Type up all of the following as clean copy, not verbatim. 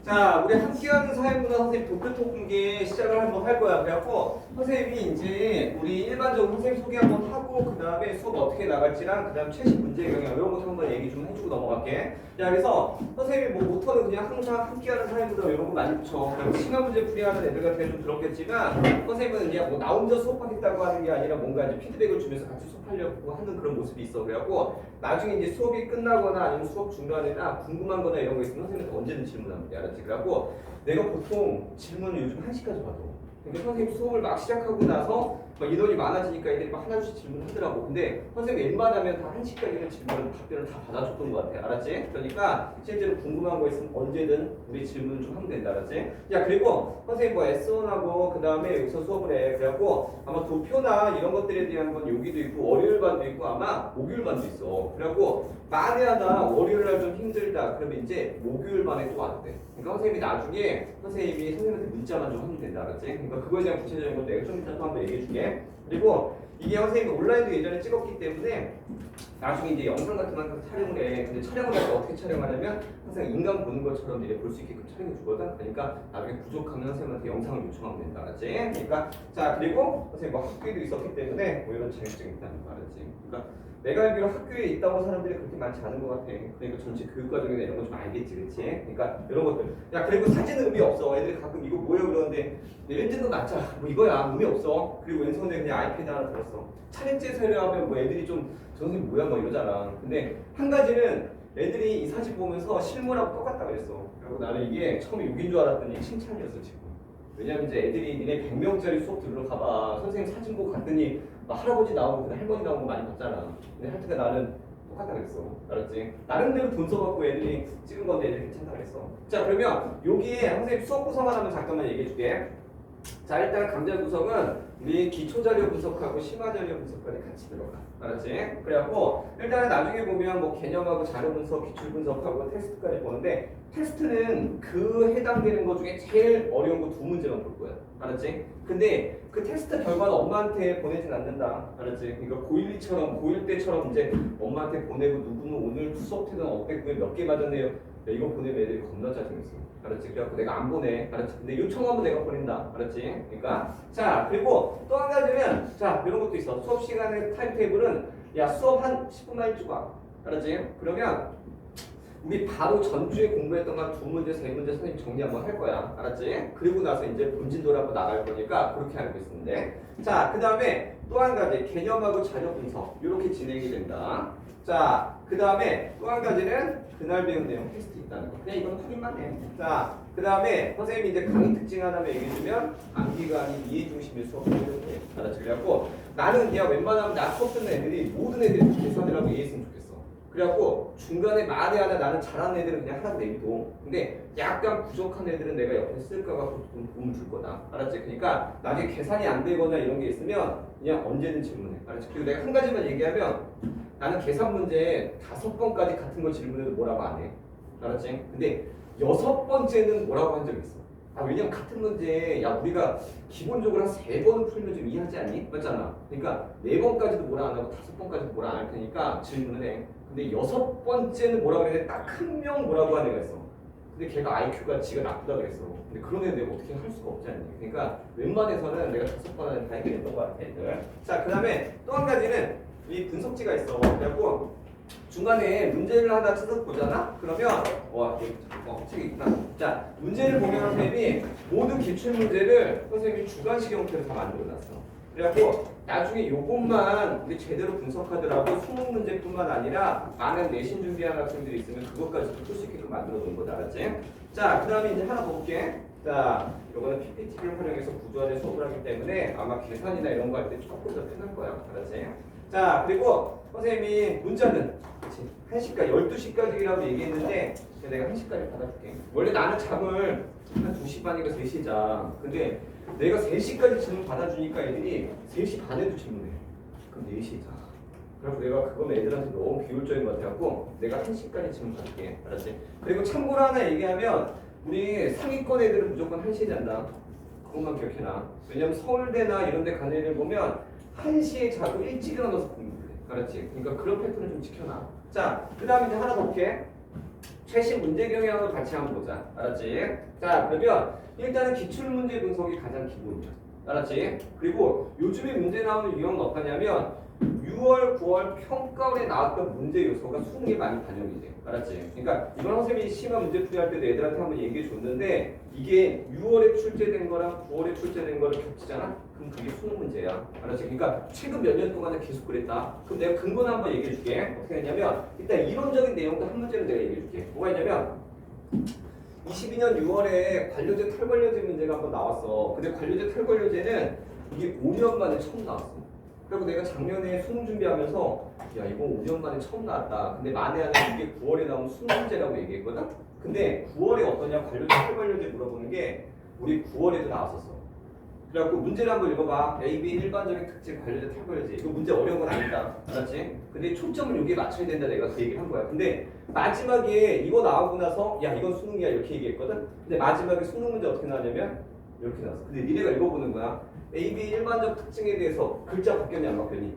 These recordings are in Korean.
자, 우리 함께하는 사회문화 선생님 도쿄 공개 시작을 한번 할 거야. 그래갖고 선생님이 이제 우리 일반적으로 선생님 소개 한번 하고 그 다음에 수업 어떻게 나갈지랑 그 다음 최신 문제 영역 이런 것도 한번 얘기 좀 해주고 넘어갈게. 자, 그래서 선생님이 뭐 모터는 그냥 항상 함께하는 사회문화 이런 거 많이 붙여. 시간 문제 풀이하는 애들 같은 좀 들었겠지만 선생님은 이제 뭐 나 혼자 수업하겠다고 하는 게 아니라 뭔가 이제 피드백을 주면서 같이 수업하려고 하는 그런 모습이 있어. 그래갖고 나중에 이제 수업이 끝나거나 아니면 수업 중간에나 궁금한 거나 이런 거 있으면 선생님한테 언제든 질문하면 돼. 알았지? 그래갖고 내가 보통 질문을 요즘 1시까지 받아. 그러니까 선생님 수업을 막 시작하고 나서 막 인원이 많아지니까 애들이 막 하나씩 질문하더라고. 근데 선생님 웬만하면 다 1시까지는 질문 답변을 다 받아줬던 것 같아. 알았지? 그러니까 실제로 궁금한 거 있으면 언제든 우리 질문 좀 하면 된다. 알았지? 야, 그리고 선생님 뭐 S1하고 그 다음에 여기서 수업을 해. 그래갖고 아마 도표나 이런 것들에 대한 건 여기도 있고 월요일반도 있고 아마 목요일반도 있어. 그래갖고 만에 하나 월요일날 좀 힘들다. 그러면 이제 목요일반에 또 와도 돼. 그러니까 선생님이 나중에 선생님한테 문자만 좀 하면 된다. 알았지? 그러니까 그거에 대한 구체적인 건 내가 좀 이따 또 한번 얘기해 줄게. 그리고 이게 선생님이 온라인도 예전에 찍었기 때문에 나중에 이제 영상 같은 거 항상 촬영을 해. 근데 촬영을 할 때 어떻게 촬영하냐면 항상 인간 보는 것처럼 이제 볼 수 있게끔 촬영해 주거든. 그러니까 나중에 부족하면 선생님한테 영상을 요청하면 된다. 알았지? 그러니까 자, 그리고 선생님 뭐 학교에도 있었기 때문에 뭐 이런 자격증이 있다는 거 알았지? 그러니까 내가 알기로 학교에 있다고 사람들이 그렇게 많지 않은 것 같아. 그러니까 전체 교육과정이나 이런 거 좀 알겠지, 그렇지? 그러니까 이런 것들. 야, 그리고 사진은 의미 없어. 애들이 가끔 이거 뭐야 그러는데 1등급 맞자. 뭐 이거야. 의미 없어. 그리고 왼손에 그냥 아이패드 하나 들었어. 차례째 세례하면 뭐 애들이 좀 저 선생님 뭐야 뭐 이러잖아. 근데 한 가지는 애들이 이 사진 보면서 실물하고 똑같다 그랬어. 그리고 나는 이게 처음에 욕인 줄 알았더니 칭찬이었어 지금. 왜냐면 이제 애들이 니네 100명짜리 수업 들으러 가봐. 선생님 사진 보고 갔더니 막 할아버지 나오고 할머니 나오고 많이 봤잖아. 근데 하여튼 나는 똑같다 그랬어. 알았지? 나름대로 돈 써갖고 애들이 찍은 건데 애들이 괜찮다 그랬어. 자, 그러면 여기에 선생님 수업 구성을 하면 잠깐만 얘기해 줄게. 자, 일단 강좌 구성은 우리 기초 자료 분석하고 심화 자료 분석까지 같이 들어가. 알았지? 그래갖고 일단은 나중에 보면 뭐 개념하고 자료 분석, 기출 분석하고 테스트까지 보는데 테스트는 그 해당되는 것 중에 제일 어려운 거 2문제만 볼 거야. 알았지? 근데 그 테스트 결과는 엄마한테 보내진 않는다. 알았지? 그러니까 고1 때처럼 이제 엄마한테 보내고 누구는 오늘 수업 때는 어땠고요? 몇 개 맞았네요. 야, 이거 보내면 애들이 겁나 짜증냈어. 알았지? 그래갖고 내가 안 보내. 알았지? 근데 요청하면 내가 보낸다. 알았지? 그러니까 자, 그리고 또 한 가지는 자, 이런 것도 있어. 수업 시간의 타임테이블은 야, 수업 한 10분만 일찍 와. 알았지? 그러면 우리 바로 전주에 공부했던 거 2문제, 3문제 선생님 정리 한번 할 거야. 알았지? 그리고 나서 이제 본진도로 한번 나갈 거니까 그렇게 알고 있는데. 자, 그 다음에 또 한 가지 개념하고 자료 분석 이렇게 진행이 된다. 자, 그 다음에 또 한 가지는 그날 배운 내용 테스트 있다는 거. 그냥 이건 확인만 해. 자, 그 다음에 선생님이 이제 강의 특징 하나만 얘기해주면 암기가 아닌 이해 중심의 수업을 해도 돼. 알았지? 그래갖고 나는 그냥 웬만하면 나 수업 듣는 애들이 모든 애들이 계산을 하고 이해했으면 좋겠어. 그래갖고 중간에 만에 하나 나는 잘하는 애들은 그냥 하나 내비둬. 근데 약간 부족한 애들은 내가 옆에 쓸까 갖고 좀 도움을 줄 거다. 알았지? 그러니까 나중에 계산이 안 되거나 이런 게 있으면 그냥 언제든 질문해. 알았지? 그리고 내가 한 가지만 얘기하면 나는 계산 문제 5번까지 같은 거 질문해도 뭐라고 안 해. 알았지? 근데 6번째는 뭐라고 한 적이 있어. 아, 왜냐면 같은 문제 야 우리가 기본적으로 한 3번은 풀면 좀 이해하지 않니? 맞잖아. 그러니까 4번까지도 뭐라 안 하고 5번까지도 뭐라 안 할 테니까 질문을 해. 근데 6번째는 뭐라고 그랬는데 딱 한 명 뭐라고 하는 애가 있어. 근데 걔가 IQ가 지가 나쁘다 그랬어. 근데 그런 애 내가 어떻게 할 수가 없지 않니? 그러니까 웬만해서는 내가 5번 안에 다 해결했던 것 같아. 애들. 자, 그 다음에 또 한 가지는 이 분석지가 있어. 그래갖고 중간에 문제를 하나 찾아서 보잖아? 그러면 책이 있구나. 자, 문제를 보면 선생님이 모든 기출문제를 선생님이 주관식 형태로 다 만들어놨어. 그래갖고 나중에 요것만 우리 제대로 분석하더라도 수능 문제뿐만 아니라 많은 내신 준비하는 학생들이 있으면 그것까지도 풀 수 있게끔 만들어 놓은 거다. 알았지? 자, 그 다음에 이제 하나 더 볼게. 자, 요거는 PPT를 활용해서 구조화된 수업을 하기 때문에 아마 계산이나 이런 거 할 때 조금 더 편할 거야. 알았지? 자, 그리고 선생님이 문자는 그치? 1시까지, 12시까지라고 얘기했는데 내가 1시까지 받아줄게. 원래 나는 잠을 한 2시 반인가 3시에 자. 근데 내가 3시까지 질문 받아주니까 애들이 3시 반에도 질문해. 그럼 4시에 자. 그래서 내가 그건 애들한테 너무 비효율적인 것 같아갖고 내가 1시까지 질문 받을게. 알았지? 그리고 참고로 하나 얘기하면 우리 상위권 애들은 무조건 1시에 잔다. 그것만 기억해놔. 왜냐면 서울대나 이런 데 가는 애들 보면 1시에 자고 일찍 일어나서 공부해. 알았지? 그러니까 그런 패턴을 좀 지켜놔. 자, 그 다음에 이제 하나 더 볼게. 최신 문제 경향을 같이 한번 보자. 알았지? 자, 그러면 일단은 기출문제 분석이 가장 기본이야. 알았지? 그리고 요즘에 문제 나오는 유형은 어떠냐면 6월, 9월 평가원에 나왔던 문제 요소가 수능에 많이 반영이 돼. 알았지? 그러니까 이번 선생님이 심화 문제 풀이할 때도 애들한테 한번 얘기해 줬는데 이게 6월에 출제된 거랑 9월에 출제된 거를 겹치잖아? 그럼 그게 수능 문제야. 알았지? 그러니까 최근 몇 년 동안은 계속 그랬다. 그럼 내가 근거는 한번 얘기해 줄게. 어떻게 했냐면 일단 이론적인 내용도 한 문제는 내가 얘기해 줄게. 뭐가 있냐면 22년 6월에 관료제 탈관료제 문제가 한번 나왔어. 근데 관료제 탈관료제는 이게 5년 만에 처음 나왔어. 그리고 내가 작년에 수능 준비하면서 야 이거 5년 만에 처음 나왔다. 근데 만에 하나 이게 9월에 나온 수능 문제라고 얘기했거든. 근데 9월에 어떠냐 관료제 탈관료제 물어보는 게 우리 9월에도 나왔었어. 그래갖고 문제를 한번 읽어봐. A, B 일반적인 특징 관료제 탈관료제. 이거 문제 어려운 건 아니다. 알았지? 근데 초점을 여기에 맞춰야 된다. 내가 그 얘기를 한 거야. 근데 마지막에 이거 나오고 나서 야 이건 수능이야 이렇게 얘기했거든. 근데 마지막에 수능 문제 어떻게 나왔냐면 이렇게 나왔어. 근데 니네가 읽어보는 거야. A, B 일반적 특징에 대해서 글자 바뀌었냐 안 바뀌었니?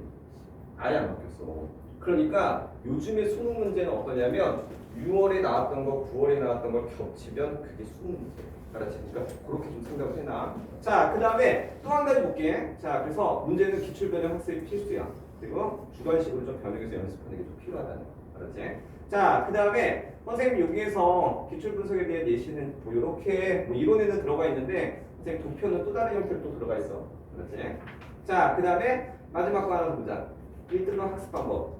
아예 안 바뀌었어. 그러니까 요즘에 수능 문제는 어떠냐면 6월에 나왔던 거 9월에 나왔던 걸 겹치면 그게 수능 문제야. 알았지? 그러니까 그렇게 좀 생각을 해놔. 자, 그 다음에 또 한 가지 볼게. 자, 그래서 문제는 기출 변형 학습이 필수야. 그리고 주관식으로 좀 변형해서 연습하는 게 좀 필요하다는 거. 알았지? 자, 그 다음에 선생님 여기에서 기출 분석에 대한 예시는 뭐 이렇게 뭐 이론에는 들어가 있는데 선생님 도표는 또 다른 형태로 또 들어가 있어. 알았지? 자, 그 다음에 마지막 거 하나 더 보자. 1등급 학습 방법.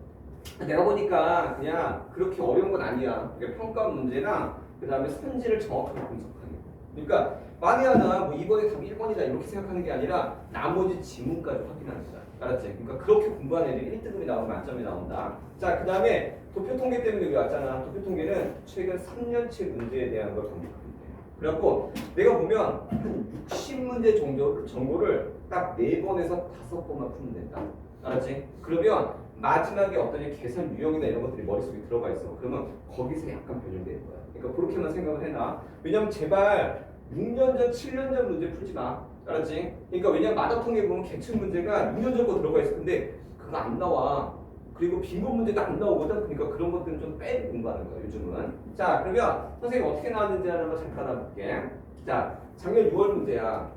내가 보니까 그냥 그렇게 어려운 건 아니야. 그러니까 평가 문제랑 그 다음에 선지를 정확하게 분석하는 거. 그러니까 만에 하나 뭐 이번에 답 1번이다 이렇게 생각하는 게 아니라 나머지 지문까지 확인하는 거야. 알았지? 그러니까 그렇게 공부하는 애들이 1등급이 나오면 만점이 나온다. 자, 그 다음에 도표 통계 때문에 여기 왔잖아. 도표 통계는 최근 3년치 문제에 대한 걸 검색하면 돼. 그래갖고 내가 보면 한 60문제 정도를 딱 4번에서 5번만 풀면 된다. 알았지? 그러면 마지막에 어떤 계산 유형이나 이런 것들이 머릿속에 들어가 있어. 그러면 거기서 약간 변형되는 거야. 그러니까 그렇게만 생각을 해놔. 왜냐면 제발 6년 전, 7년 전 문제 풀지 마. 알았지? 그러니까 왜냐면 마더통에 보면 계층 문제가 6년 전 거 들어가 있어. 근데 그거 안 나와. 그리고 빈고 문제도 안 나오거든. 그러니까 그런 것들은 좀 빼고 공부하는 거야 요즘은. 자, 그러면 선생님 어떻게 나왔는지 하나만 잠깐 알아볼게. 자, 작년 6월 문제야.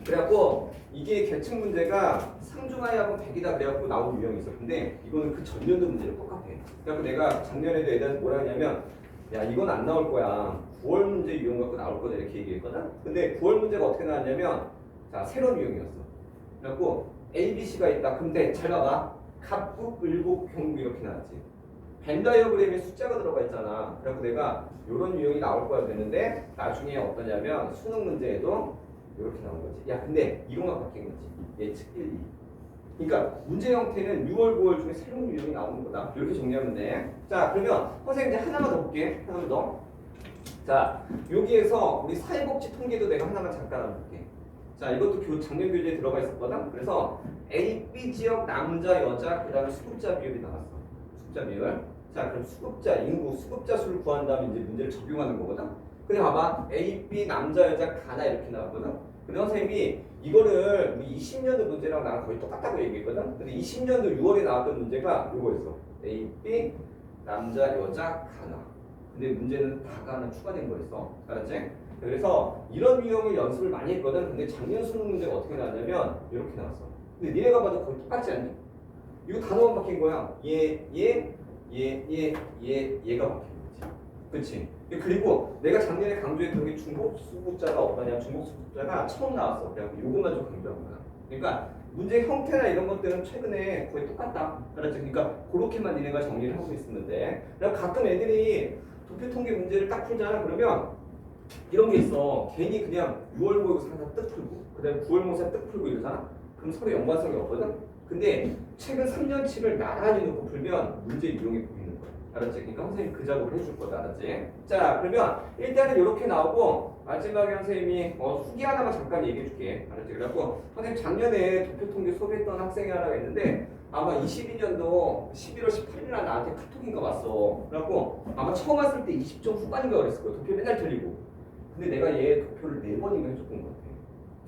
그래갖고 이게 계층 문제가 상중하야하고 100이다 그래갖고 나온 유형이 있어. 근데 이거는 그 전년도 문제랑 똑같아. 그래갖고 내가 작년에도 애들한테 뭐라 하냐면 야 이건 안 나올 거야. 9월 문제 유형 갖고 나올 거다 이렇게 얘기했거든. 근데 9월 문제가 어떻게 나왔냐면 자 새로운 유형이었어. 그래갖고 A, B, C가 있다. 근데 잘 봐봐. 갑국, 을국, 경국 이렇게 나왔지. 벤 다이어그램에 숫자가 들어가 있잖아. 그래갖고 내가 이런 유형이 나올 거야 되는데 나중에 어떠냐면 수능 문제에도 이렇게 나온 거지. 야 근데 이론만 바뀐 거지. 예측 1, 2. 그러니까 문제 형태는 6월, 9월 중에 새로운 유형이 나오는 거다. 이렇게 정리하면 돼. 자 그러면 선생님 이제 하나만 더 볼게. 하나만 더. 자 여기에서 우리 사회복지 통계도 내가 하나만 잠깐 알아볼게. 자 이것도 작년 교재에 들어가 있었거든. 그래서 A, B 지역 남자, 여자 그 다음에 수급자 비율이 나왔어. 수급자 비율. 자 그럼 수급자 인구, 수급자 수를 구한 다음에 이제 문제를 적용하는 거거든. 근데 봐봐 A, B 남자, 여자 가나 이렇게 나왔거든. 근데 선생님이 이거를 우리 20년도 문제랑 나랑 거의 똑같다고 얘기했거든. 근데 20년도 6월에 나왔던 문제가 이거였어. A, B 남자, 여자 가나. 근데 문제는 다가 하나 추가된 거였어. 알았지? 그래서 이런 유형을 연습을 많이 했거든. 근데 작년 수능 문제가 어떻게 나왔냐면 이렇게 나왔어. 근데 니네가 봐도 거의 똑같지 않니? 이거 단어만 바뀐 거야. 얘가 바뀐 거지. 그치? 그리고 내가 작년에 강조했던 게 중복 수급자가 어떠냐? 중복 수급자가 처음 나왔어. 그래갖고 이것만 좀 강조한 거야. 그러니까 문제 형태나 이런 것들은 최근에 거의 똑같다. 알았지? 그러니까 그렇게만 니네가 정리를 하고 있으면 돼. 그리고 가끔 애들이 도표 통계 문제를 딱 풀잖아. 그러면 이런 게 있어. 괜히 그냥 6월 모의고사 하나 뜻 풀고 그 다음에 9월 모의고사 뜻 풀고 이러잖아. 그럼 서로 연관성이 없거든. 근데 최근 3년치를 나란히 놓고 풀면 문제 유형이 보이는 거야. 알았지? 그러니까 선생님이 그 작업을 해줄 거다. 알았지? 자 그러면 일단은 이렇게 나오고 마지막에 선생님이 후기 하나만 잠깐 얘기해 줄게. 알았지? 그래갖고 선생님 작년에 도표 통계 소개했던 학생이 하나가 있는데 아마 22년도 11월 18일 날 나한테 카톡인가 왔어. 그래갖고 아마 처음 왔을 때 20점 후반인가 그랬을 거야. 도표 맨날 틀리고. 근데 내가 얘 도표를 4번인가 해줬던 것 같아.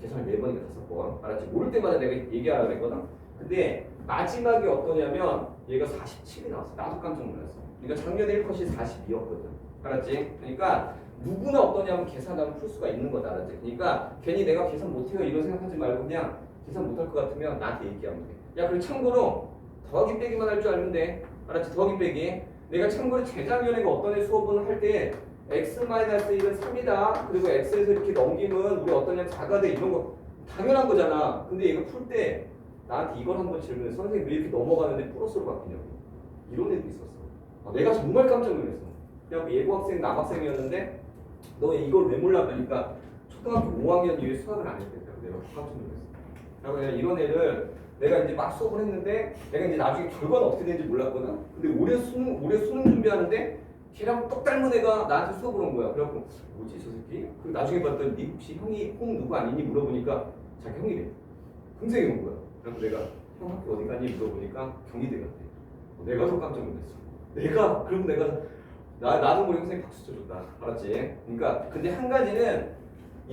계산을 4번인가 5번. 알았지? 모를 때마다 내가 얘기하라 그랬거든. 근데 마지막이 어떠냐면 얘가 47이 나왔어. 나도 깜짝 놀랐어. 그러니까 작년에 1컷이 42였거든. 알았지? 그러니까 누구나 어떠냐면 계산하면 풀 수가 있는 거다. 알았지? 그러니까 괜히 내가 계산 못해요 이런 생각하지 말고 그냥 계산 못할 것 같으면 나한테 얘기하면 돼. 야 그리고 참고로 더하기 빼기만 할 줄 알면 돼. 알았지? 더하기 빼기. 내가 참고로 재작년에 어떤 애 수업은 할 때 x-1은 3이다. 그리고 x에서 이렇게 넘기면 우리 어떠냐 작아 돼. 이런 거 당연한 거잖아. 근데 얘가 풀 때 나한테 이걸 한번 질문해. 선생님 왜 이렇게 넘어가는데 플러스로 바뀌냐고. 이런 애도 있었어. 내가 정말 깜짝 놀랐어. 그냥 예고 학생 남학생이었는데 너 이걸 왜 몰라? 그러니까 초등학교 5학년 이후에 수학을 안 했대요. 내가 깜짝 놀랐어. 그래서 그냥 이런 애를 내가 이제 막 수업을 했는데 내가 이제 나중에 결과는 어떻게 되는지 몰랐거든. 근데 올해 수능 준비하는데 걔랑 똑 닮은 애가 나한테 수업을 온 거야. 그래갖고 뭐지 저 새끼? 그리고 나중에 봤더니 네 혹시 형이 홍 누구 아니니 물어보니까 자기 형이래. 동생이 온 거야. 그래서 내가 형 학교 어디 가니 물어보니까 경희대 갔대. 내가 더 깜짝 놀랐어. 그럼 내가 나도 모르게 선생님 박수 쳐줬다. 알았지? 그러니까 근데 한 가지는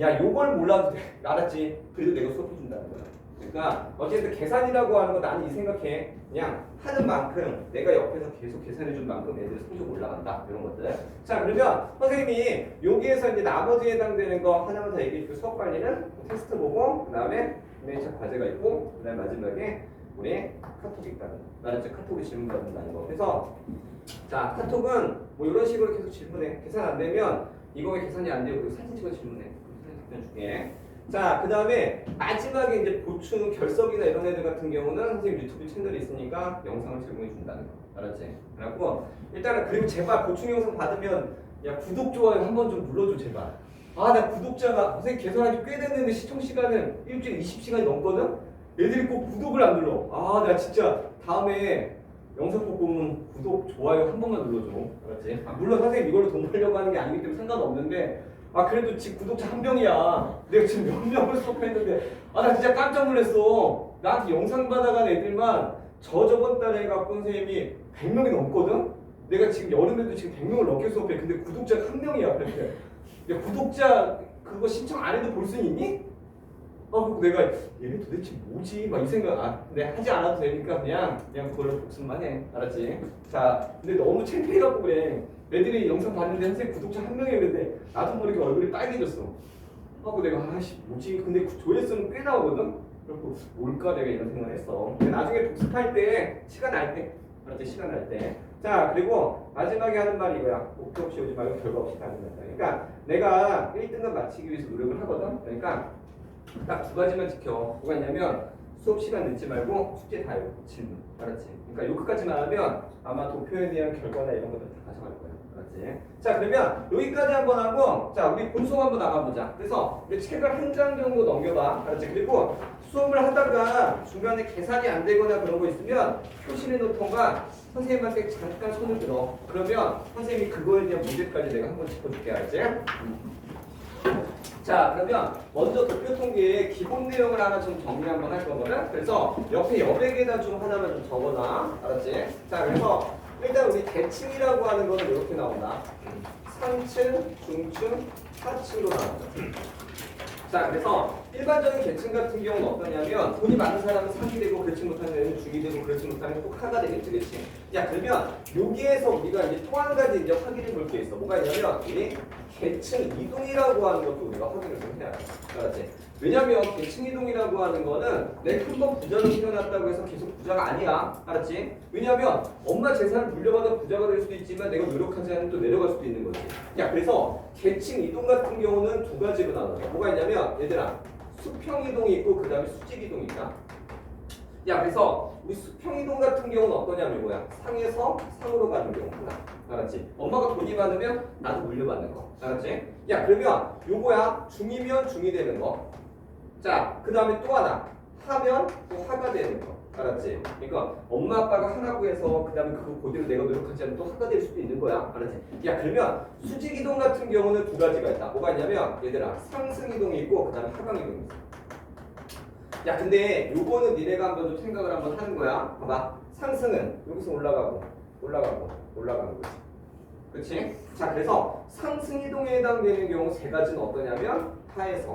야 요걸 몰라도 돼. 알았지? 그래도 내가 수업해준다는 거야. 그러니까 어쨌든 계산이라고 하는 거 나는 이 생각해. 그냥 하는 만큼 내가 옆에서 계속 계산해준 만큼 애들 성적 올라간다. 이런 것들. 자 그러면 선생님이 여기에서 이제 나머지 해당되는 거 하나만 더 얘기해 주고 수업 관리는 테스트 보고 그 다음에 매차 과제가 있고 그 다음에 마지막에 우리 카톡이 있다는 거. 알았지? 카톡이 질문 받는다는 거. 그래서 자 카톡은 뭐 이런 식으로 계속 질문해. 계산 안 되면 이거 왜 계산이 안 돼요? 그리고 사진 찍어 질문해. 사진 줄게. 자, 그 다음에 마지막에 이제 보충 결석이나 이런 애들 같은 경우는 선생님 유튜브 채널이 있으니까 영상을 제공해 준다는 거. 알았지? 그래갖고 일단은 그리고 제발 보충 영상 받으면 야 구독 좋아요 한번 좀 눌러줘 제발. 아 나 구독자가 선생님 개설한 지 꽤 됐는데 시청 시간은 일주일에 20시간이 넘거든? 애들이 꼭 구독을 안 눌러. 아 나 진짜 다음에 영상 꼭 보면 구독 좋아요 한 번만 눌러줘. 알았지? 물론 선생님 이걸로 돈 벌려고 하는 게 아니기 때문에 상관없는데 그래도 지금 구독자 한 명이야. 내가 지금 몇 명을 수업했는데 나 진짜 깜짝 놀랐어. 나한테 영상 받아간 애들만 저번 달에 해갖고 선생님이 100명이 넘거든? 내가 지금 여름에도 지금 100명을 넘게 수업해. 근데 구독자가 한 명이야. 그런데 야 구독자 그거 신청 안 해도 볼 수 있니? 그리고 내가 얘네 도대체 뭐지? 막 이 생각 근데 하지 않아도 되니까 그냥 그걸로 복습만 해. 알았지? 자 근데 너무 창피해갖고 그래. 애들이 영상 봤는데 선생님 구독자 한 명이었는데 나도 모르게 얼굴이 빨개졌어. 하고 내가 아씨 뭐지? 근데 조회수는 꽤 나오거든? 그래서 뭘까 내가 이런 생각을 했어. 근데 나중에 복습할 때 시간 날 때 알았지? 시간 날 때. 자 그리고 마지막에 하는 말이 이거야. 목표 없이 오지 말고 결과 없이 가는 거다. 그러니까 내가 1등급 맞추기 위해서 노력을 하거든? 그러니까 딱 두 가지만 지켜. 뭐가 있냐면 수업 시간 늦지 말고 숙제 다 해요. 질문. 알았지? 그러니까 요 끝까지만 하면 아마 도표에 대한 결과나 이런 것들 다 가져갈 거야. 알았지? 자 그러면 여기까지 한번 하고 자 우리 본송 한번 나가보자. 그래서 우리 책을 한 장 정도 넘겨봐. 알았지? 그리고 수업을 하다가 중간에 계산이 안 되거나 그런 거 있으면 표시해 놓던가 선생님한테 잠깐 손을 들어. 그러면 선생님이 그거에 대한 문제까지 내가 한번 짚어줄게. 알았지? 자 그러면 먼저 도표 통계의 기본 내용을 하나 좀 정리 한번 할 거거든. 그래서 옆에 여백에다 좀 하나만 좀 적어놔. 알았지? 자 그래서 일단 우리 대칭이라고 하는 거는 이렇게 나온다. 상층, 중층, 하층으로 나온다. 자 그래서 일반적인 계층 같은 경우는 어떠냐면 돈이 많은 사람은 상이 되고 그렇지 못하는 애는 중이 되고 그렇지 못하는 또 하가 되겠지. 그렇지? 야 그러면 여기에서 우리가 이제 또 한 가지 이제 확인해 볼 게 있어. 뭐가 있냐면 우리 계층 이동이라고 하는 것도 우리가 확인을 좀 해야 돼. 알았지? 왜냐면 계층 이동이라고 하는 거는 내가 한번 부자로 태어났다고 해서 계속 부자가 아니야. 알았지? 왜냐면 엄마 재산을 물려받아 부자가 될 수도 있지만 내가 노력하지 않으면 또 내려갈 수도 있는 거지. 야 그래서 계층 이동 같은 경우는 두 가지로 나눠져. 뭐가 있냐면 얘들아 수평 이동이 있고 그 다음에 수직 이동이 있다. 야 그래서 우리 수평 이동 같은 경우는 어떠냐면 뭐야? 상에서 상으로 가는 경우구나. 알았지? 엄마가 돈이 많으면 나도 물려받는 거. 알았지? 야 그러면 요거야 중이면 중이 되는 거. 자 그 다음에 또 하나 하면 또 하가 되는 거. 알았지? 그러니까 엄마 아빠가 하나 구해서 그 다음에 그거 그대로 내가 노력하지 않으면 또 하가 될 수도 있는 거야. 알았지? 야 그러면 수직 이동 같은 경우는 두 가지가 있다. 뭐가 있냐면 얘들아 상승 이동이 있고 그 다음에 하강 이동이 있어. 야 근데 요거는 니네가 한번 좀 생각을 한번 하는 거야. 봐봐. 상승은 여기서 올라가고 올라가는 거지. 그렇지? 자 그래서 상승 이동에 해당되는 경우 세 가지는 어떠냐면 하에서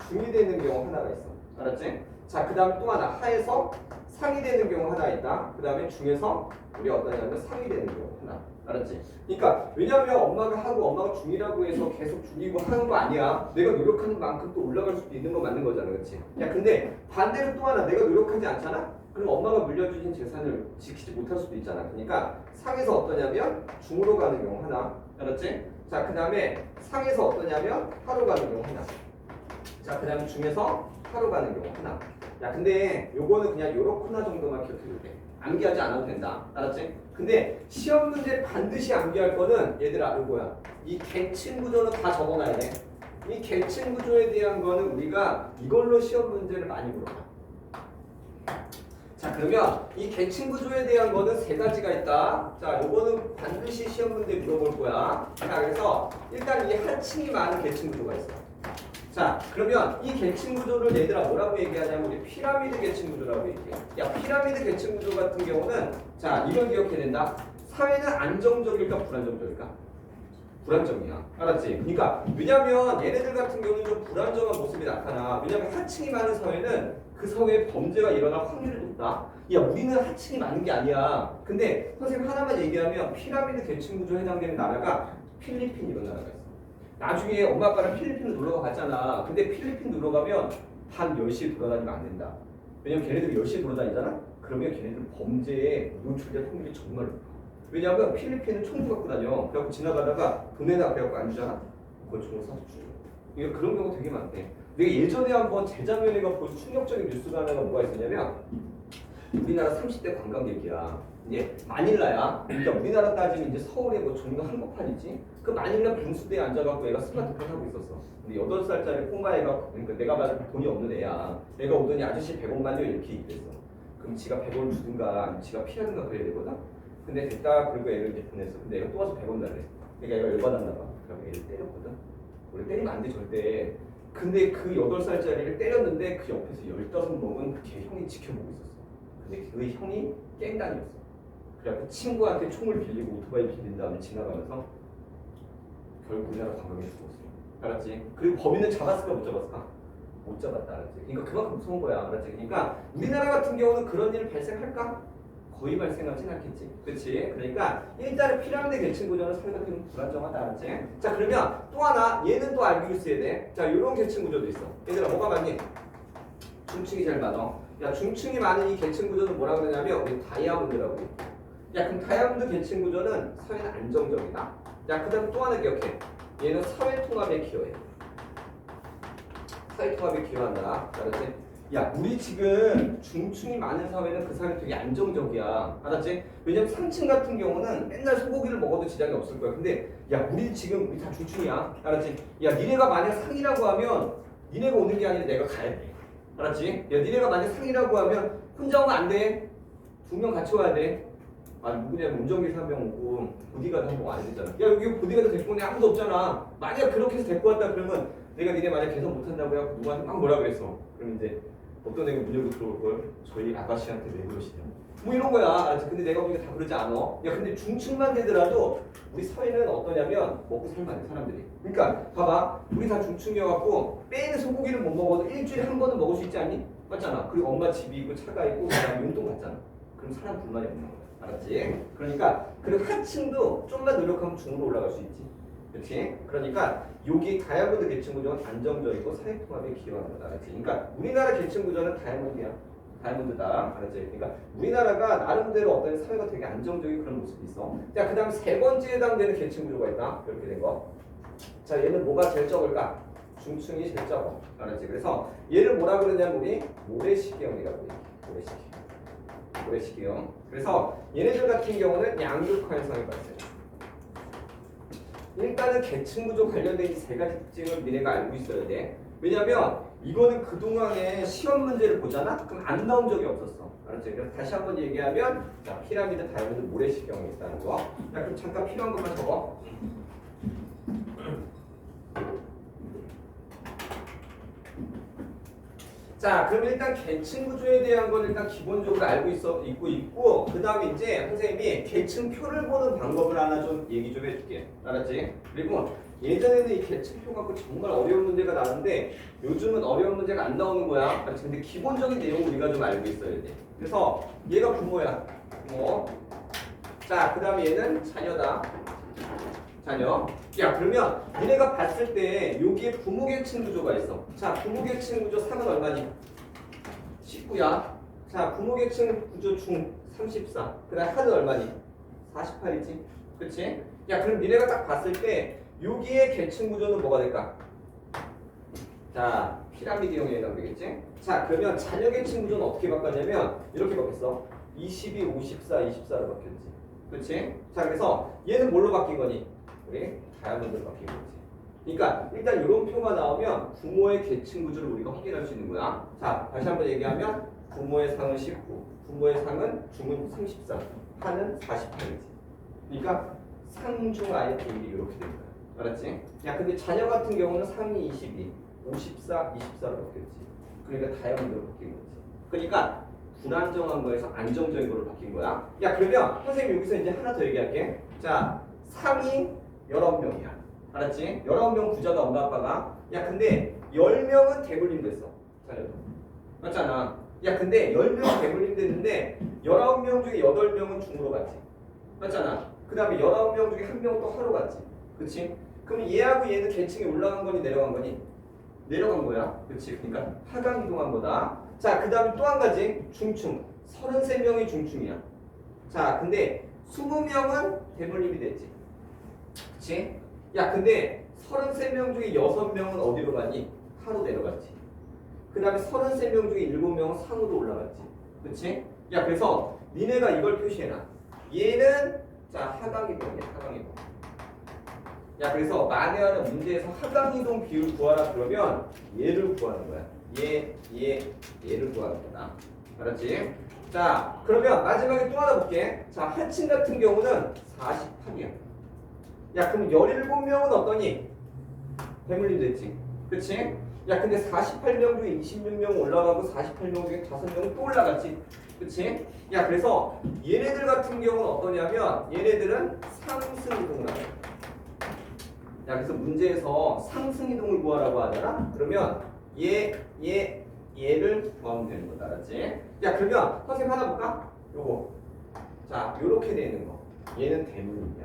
중이 되는 경우 하나가 있어. 알았지? 자 그 다음에 또 하나 하에서 상이 되는 경우 하나 있다. 그 다음에 중에서 우리 어떠냐면 상이 되는 경우 하나. 알았지? 그러니까 왜냐면 엄마가 하고 엄마가 중이라고 해서 계속 중이고 하는 거 아니야. 내가 노력하는 만큼 또 올라갈 수도 있는 거 맞는 거잖아. 그렇지? 야 근데 반대로 또 하나 내가 노력하지 않잖아? 그럼 엄마가 물려주신 재산을 지키지 못할 수도 있잖아. 그러니까 상에서 어떠냐면 중으로 가는 경우 하나. 알았지? 자, 그 다음에 상에서 어떠냐면 하로 가는 경우 하나. 자, 그 다음에 중에서 하로 가는 경우 하나. 야, 근데 요거는 그냥 요렇구나 정도만 기억해도 돼. 암기하지 않아도 된다. 알았지? 근데 시험 문제 반드시 암기할 거는 얘들아 요거야. 이 계층 구조는 다 적어놔야 돼. 이 계층 구조에 대한 거는 우리가 이걸로 시험 문제를 많이 물어봐. 자, 그러면 이 계층 구조에 대한 거는 세 가지가 있다. 자, 요거는 반드시 시험 문제 물어볼 거야. 자, 그래서 일단 이 하층이 많은 계층 구조가 있어. 자, 그러면 이 계층 구조를 얘들아 뭐라고 얘기하냐면 우리 피라미드 계층 구조라고 얘기해. 야, 피라미드 계층 구조 같은 경우는 자, 이걸 기억해야 된다. 사회는 안정적일까 불안정적일까? 불안정이야. 알았지? 그러니까 왜냐면 얘네들 같은 경우는 좀 불안정한 모습이 나타나. 왜냐면 하층이 많은 사회는 그 사회에 범죄가 일어날 확률이 높다. 야, 우리는 하층이 많은 게 아니야. 근데 선생님 하나만 얘기하면 피라미드 계층 구조에 해당되는 나라가 필리핀 이런 나라가 있어. 나중에 엄마 아빠랑 필리핀을 놀러 갔잖아. 근데 필리핀 놀러 가면 밤 10시에 돌아다니면 안 된다. 왜냐면 걔네들이 10시에 돌아다니잖아? 그러면 걔네들 범죄에 노출될 확률이 정말 높아. 왜냐면 필리핀은 총도 갖고 다녀. 그래갖고 지나가다가 돈에다 그래갖고 안 주잖아? 그걸 총을 쏴서 죽여. 이게 그런 경우 되게 많대. 내가 예전에 한번 재작년에 본 충격적인 뉴스가 하나가 뭐가 있었냐면 우리나라 30대 관광객이야. 이제 마닐라야. 그러니까 우리나라 따지면 이제 서울에 뭐 종로 한복판이지. 그 마닐라 분수대에 앉아갖고 애가 스마트폰 하고 있었어. 근데 8살짜리 꼬마애가 그러니까 내가 봐도 돈이 없는 애야. 애가 오더니 아저씨 100원만요 이렇게 얘기했어. 그럼 지가 100원을 주든가 아니면 지가 피하든가 그래야 되거든. 근데 됐다 그리고 애를 이제 보냈어. 근데 애가 또 와서 100원 달래. 그러니까 애가 열받았나 봐. 그럼 애를 때렸거든. 원래 때리면 안 돼 절대. 근데 그 8살짜리를 때렸는데 그 옆에서 15먹은 걔 형이 지켜보고 있었어. 근데 그 형이 깽단이었어. 그래갖고 친구한테 총을 빌리고 오토바이 빌린 다음에 지나가면서 결국 우리나라 관광객 죽었어. 알았지? 그리고 범인은 잡았을까 못 잡았을까? 못 잡았다. 알았지? 그러니까 그만큼 무서운 거야. 알았지? 그러니까 우리나라 같은 경우는 그런 일 발생할까? 거의 발생하진 않겠지. 그렇지? 그러니까 일단은 피라미드 계층 구조는 사회가 좀 불안정하다. 알았지? 자, 그러면 또 하나 얘는 또 알고 있어야 돼. 자, 요런 계층 구조도 있어. 얘들아 뭐가 많니? 중층이 제일 많아. 야, 중층이 많은 이 계층 구조는 뭐라 그러냐면 우리 다이아몬드라고 해. 야, 그럼 다이아몬드 계층 구조는 사회는 안정적이다. 야, 그 다음 또 하나 기억해. 얘는 사회통합에 기여해. 사회통합에 기여한다. 알았지? 야, 우리 지금 중층이 많은 사회는 그 사회 되게 안정적이야. 알았지? 왜냐면 상층 같은 경우는 맨날 소고기를 먹어도 지장이 없을 거야. 근데 야, 우리 다 중층이야. 알았지? 야, 니네가 만약 상이라고 하면 니네가 오는 게 아니라 내가 가야 돼. 알았지? 야, 니네가 만약 상이라고 하면 혼자 오면 안 돼. 2명 같이 와야 돼. 아니 누구냐면 운전기사 한 명 오고 보디가드 한 명 와야 되잖아. 야, 여기 보디가드 데리고 오는 애 아무도 없잖아. 만약 그렇게 해서 데리고 왔다 그러면 내가 니네 만약 개선 못한다고 해갖고 누구한테 막 뭐라 그랬어. 그럼 이제 어떤 애가 문 열고 들어올 걸 저희 아가씨한테 왜 그러시냐 뭐 이런 거야. 알았지? 근데 내가 보기엔 다 그러지 않아. 야, 근데 중층만 되더라도 우리 사회는 어떠냐면 먹고 살만 해 사람들이. 그러니까 봐봐, 우리 다 중층이어갖고 매일 소고기를 못 먹어도 일주일에 한 번은 먹을 수 있지 않니? 맞잖아. 그리고 엄마 집이 있고 차가 있고 그다음에 용돈 받잖아. 그럼 사람 불만이 없는 거야. 알았지? 그러니까 그리고 하층도 좀만 노력하면 중으로 올라갈 수 있지. 그렇지? 그러니까 여기 다이아몬드 계층 구조는 안정적이고 사회통합에 기여하는 거다. 알았지? 그러니까 우리나라 계층 구조는 다이아몬드야. 다이아몬드다. 알았지? 그러니까 우리나라가 나름대로 어떤 사회가 되게 안정적인 그런 모습이 있어. 자, 그 다음 세 번째에 해당되는 계층 구조가 있다. 이렇게 된 거. 자, 얘는 뭐가 제일 적을까? 중층이 제일 적어. 알았지? 그래서 얘를 뭐라 그러냐면 우리 모래시계형이라고 해. 모래시계형. 모래시계형. 그래서 얘네들 같은 경우는 양극화 현상이 발생. 일단은 계층 구조 관련된 이 세 가지 특징을 니네가 알고 있어야 돼. 왜냐면 이거는 그동안에 시험 문제를 보잖아? 그럼 안 나온 적이 없었어. 알았지? 그래서 다시 한번 얘기하면 자, 피라미드, 다이아몬드, 모래시계형이 있다는 거. 야, 그럼 잠깐 필요한 것만 적어. 자, 그럼 일단 계층 구조에 대한 건 일단 기본적으로 알고 있고 그 다음에 이제 선생님이 계층표를 보는 방법을 하나 좀 얘기 좀 해줄게. 알았지? 그리고 예전에는 이 계층표 갖고 정말 어려운 문제가 나왔는데 요즘은 어려운 문제가 안 나오는 거야. 알았지? 근데 기본적인 내용을 우리가 좀 알고 있어야 돼. 그래서 얘가 부모야. 부모. 자, 그 다음에 얘는 자녀다. 자녀. 야, 그러면 니네가 봤을 때 여기에 부모 계층 구조가 있어. 자, 부모 계층 구조 3은 얼마니? 19야. 자, 부모 계층 구조 중 34. 그 다음 하는 얼마니? 48이지. 그치? 야, 그럼 니네가 딱 봤을 때 여기에 계층 구조는 뭐가 될까? 자, 피라미드형이 해당되겠지? 자, 그러면 자녀 계층 구조는 어떻게 바꿨냐면 이렇게 바뀌었어. 22, 54, 24로 바뀌었지. 그치? 자, 그래서 얘는 뭘로 바뀐 거니? 우리 다이아몬드로 바뀐 거지. 그러니까 일단 이런 표가 나오면 부모의 계층 구조를 우리가 확인할 수 있는 거야. 자, 다시 한번 얘기하면 부모의 상은 19, 부모의 상은 중은 34, 하는 48이지. 그러니까 상중 아의 비율이 이렇게 됩니다. 알았지? 야, 근데 자녀 같은 경우는 상이 22, 54, 24로 바뀌었지. 그러니까 다이아몬드로 바뀐 거지. 그러니까 불안정한 거에서 안정적인 거로 바뀐 거야. 야, 그러면 선생님 여기서 이제 하나 더 얘기할게. 자, 상이 19명이야. 알았지? 19명 부자가 엄마 아빠가. 야, 근데 10명은 대물림 됐어. 자녀도. 맞잖아. 야, 근데 10명은 대물림 됐는데 19명 중에 8명은 중으로 갔지. 맞잖아. 그 다음에 19명 중에 1명은 또 하로 갔지. 그치? 그럼 얘하고 얘는 계층이 올라간 거니 내려간 거니? 내려간 거야. 그치? 그러니까 하강 이동한 거다. 자, 그 다음에 또 한 가지. 중충. 33명이 중충이야. 자, 근데 20명은 대물림이 됐지. 그치? 야, 근데 33명 중에 6명은 어디로 가니? 하로 내려갔지. 그 다음에 33명 중에 7명은 상으로 올라갔지. 그치? 야, 그래서 니네가 이걸 표시해놔. 얘는 자, 하강이동이야. 하강이동. 야, 그래서 만회하는 문제에서 하강이동 비율 구하라 그러면 얘를 구하는 거야. 얘를 구하는 거다. 알았지? 자, 그러면 마지막에 또 하나 볼게. 자, 하층 같은 경우는 48이야. 야, 그럼 17명은 어떠니? 대물림 됐지. 그치? 야, 근데 48명 중에 26명 올라가고 48명 중에 5명은 또 올라갔지. 그치? 야, 그래서 얘네들 같은 경우는 어떠냐면 얘네들은 상승 이동을 하는 거야. 야, 그래서 문제에서 상승 이동을 구하라고 하잖아? 그러면 얘를 구하면 되는 거다. 알았지? 야, 그러면 선생님 하나 볼까? 요거. 자, 요렇게 되는 거. 얘는 대물림이야.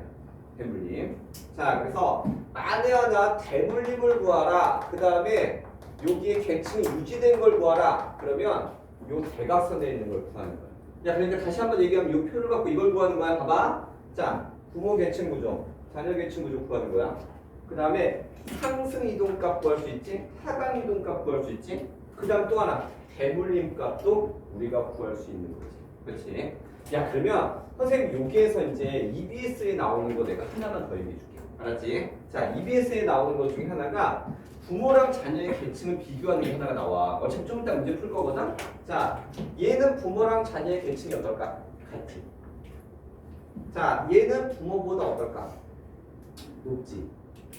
대물림. 자, 그래서 만에 하나 대물림을 구하라. 그 다음에 여기에 계층이 유지된 걸 구하라. 그러면 요 대각선에 있는 걸 구하는 거야. 야, 그러니까 다시 한번 얘기하면 요 표를 갖고 이걸 구하는 거야. 봐봐. 자, 부모 계층 구조, 자녀 계층 구조 구하는 거야. 그 다음에 상승 이동 값 구할 수 있지, 하강 이동 값 구할 수 있지. 그 다음 또 하나 대물림 값도 우리가 구할 수 있는 거지. 그렇지? 야, 그러면 선생님 여기에서 이제 EBS에 나오는 거 내가 하나만 더 얘기해 줄게. 알았지? 자, EBS에 나오는 것 중에 하나가 부모랑 자녀의 계층을 비교하는 게 하나가 나와. 어차피 좀 이따 문제 풀 거거든? 자, 얘는 부모랑 자녀의 계층이 어떨까? 같지. 자, 얘는 부모보다 어떨까? 높지.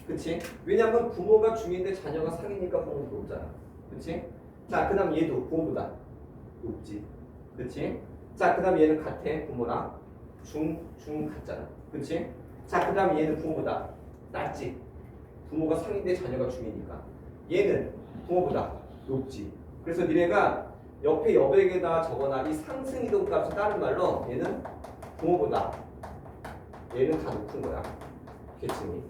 그치? 왜냐면 부모가 중인데 자녀가 상이니까 부모가 높잖아. 그치? 자, 그 다음 얘도 부모보다 높지. 그치? 자, 그 다음 얘는 같아. 부모랑 중 같잖아. 그치? 자, 그 다음 얘는 부모보다 낮지. 부모가 상인데 자녀가 중이니까. 얘는 부모보다 높지. 그래서 니네가 옆에 여백에다 적어놔. 이 상승 이동 값이 다른 말로 얘는 부모보다 얘는 다 높은 거야. 계층이.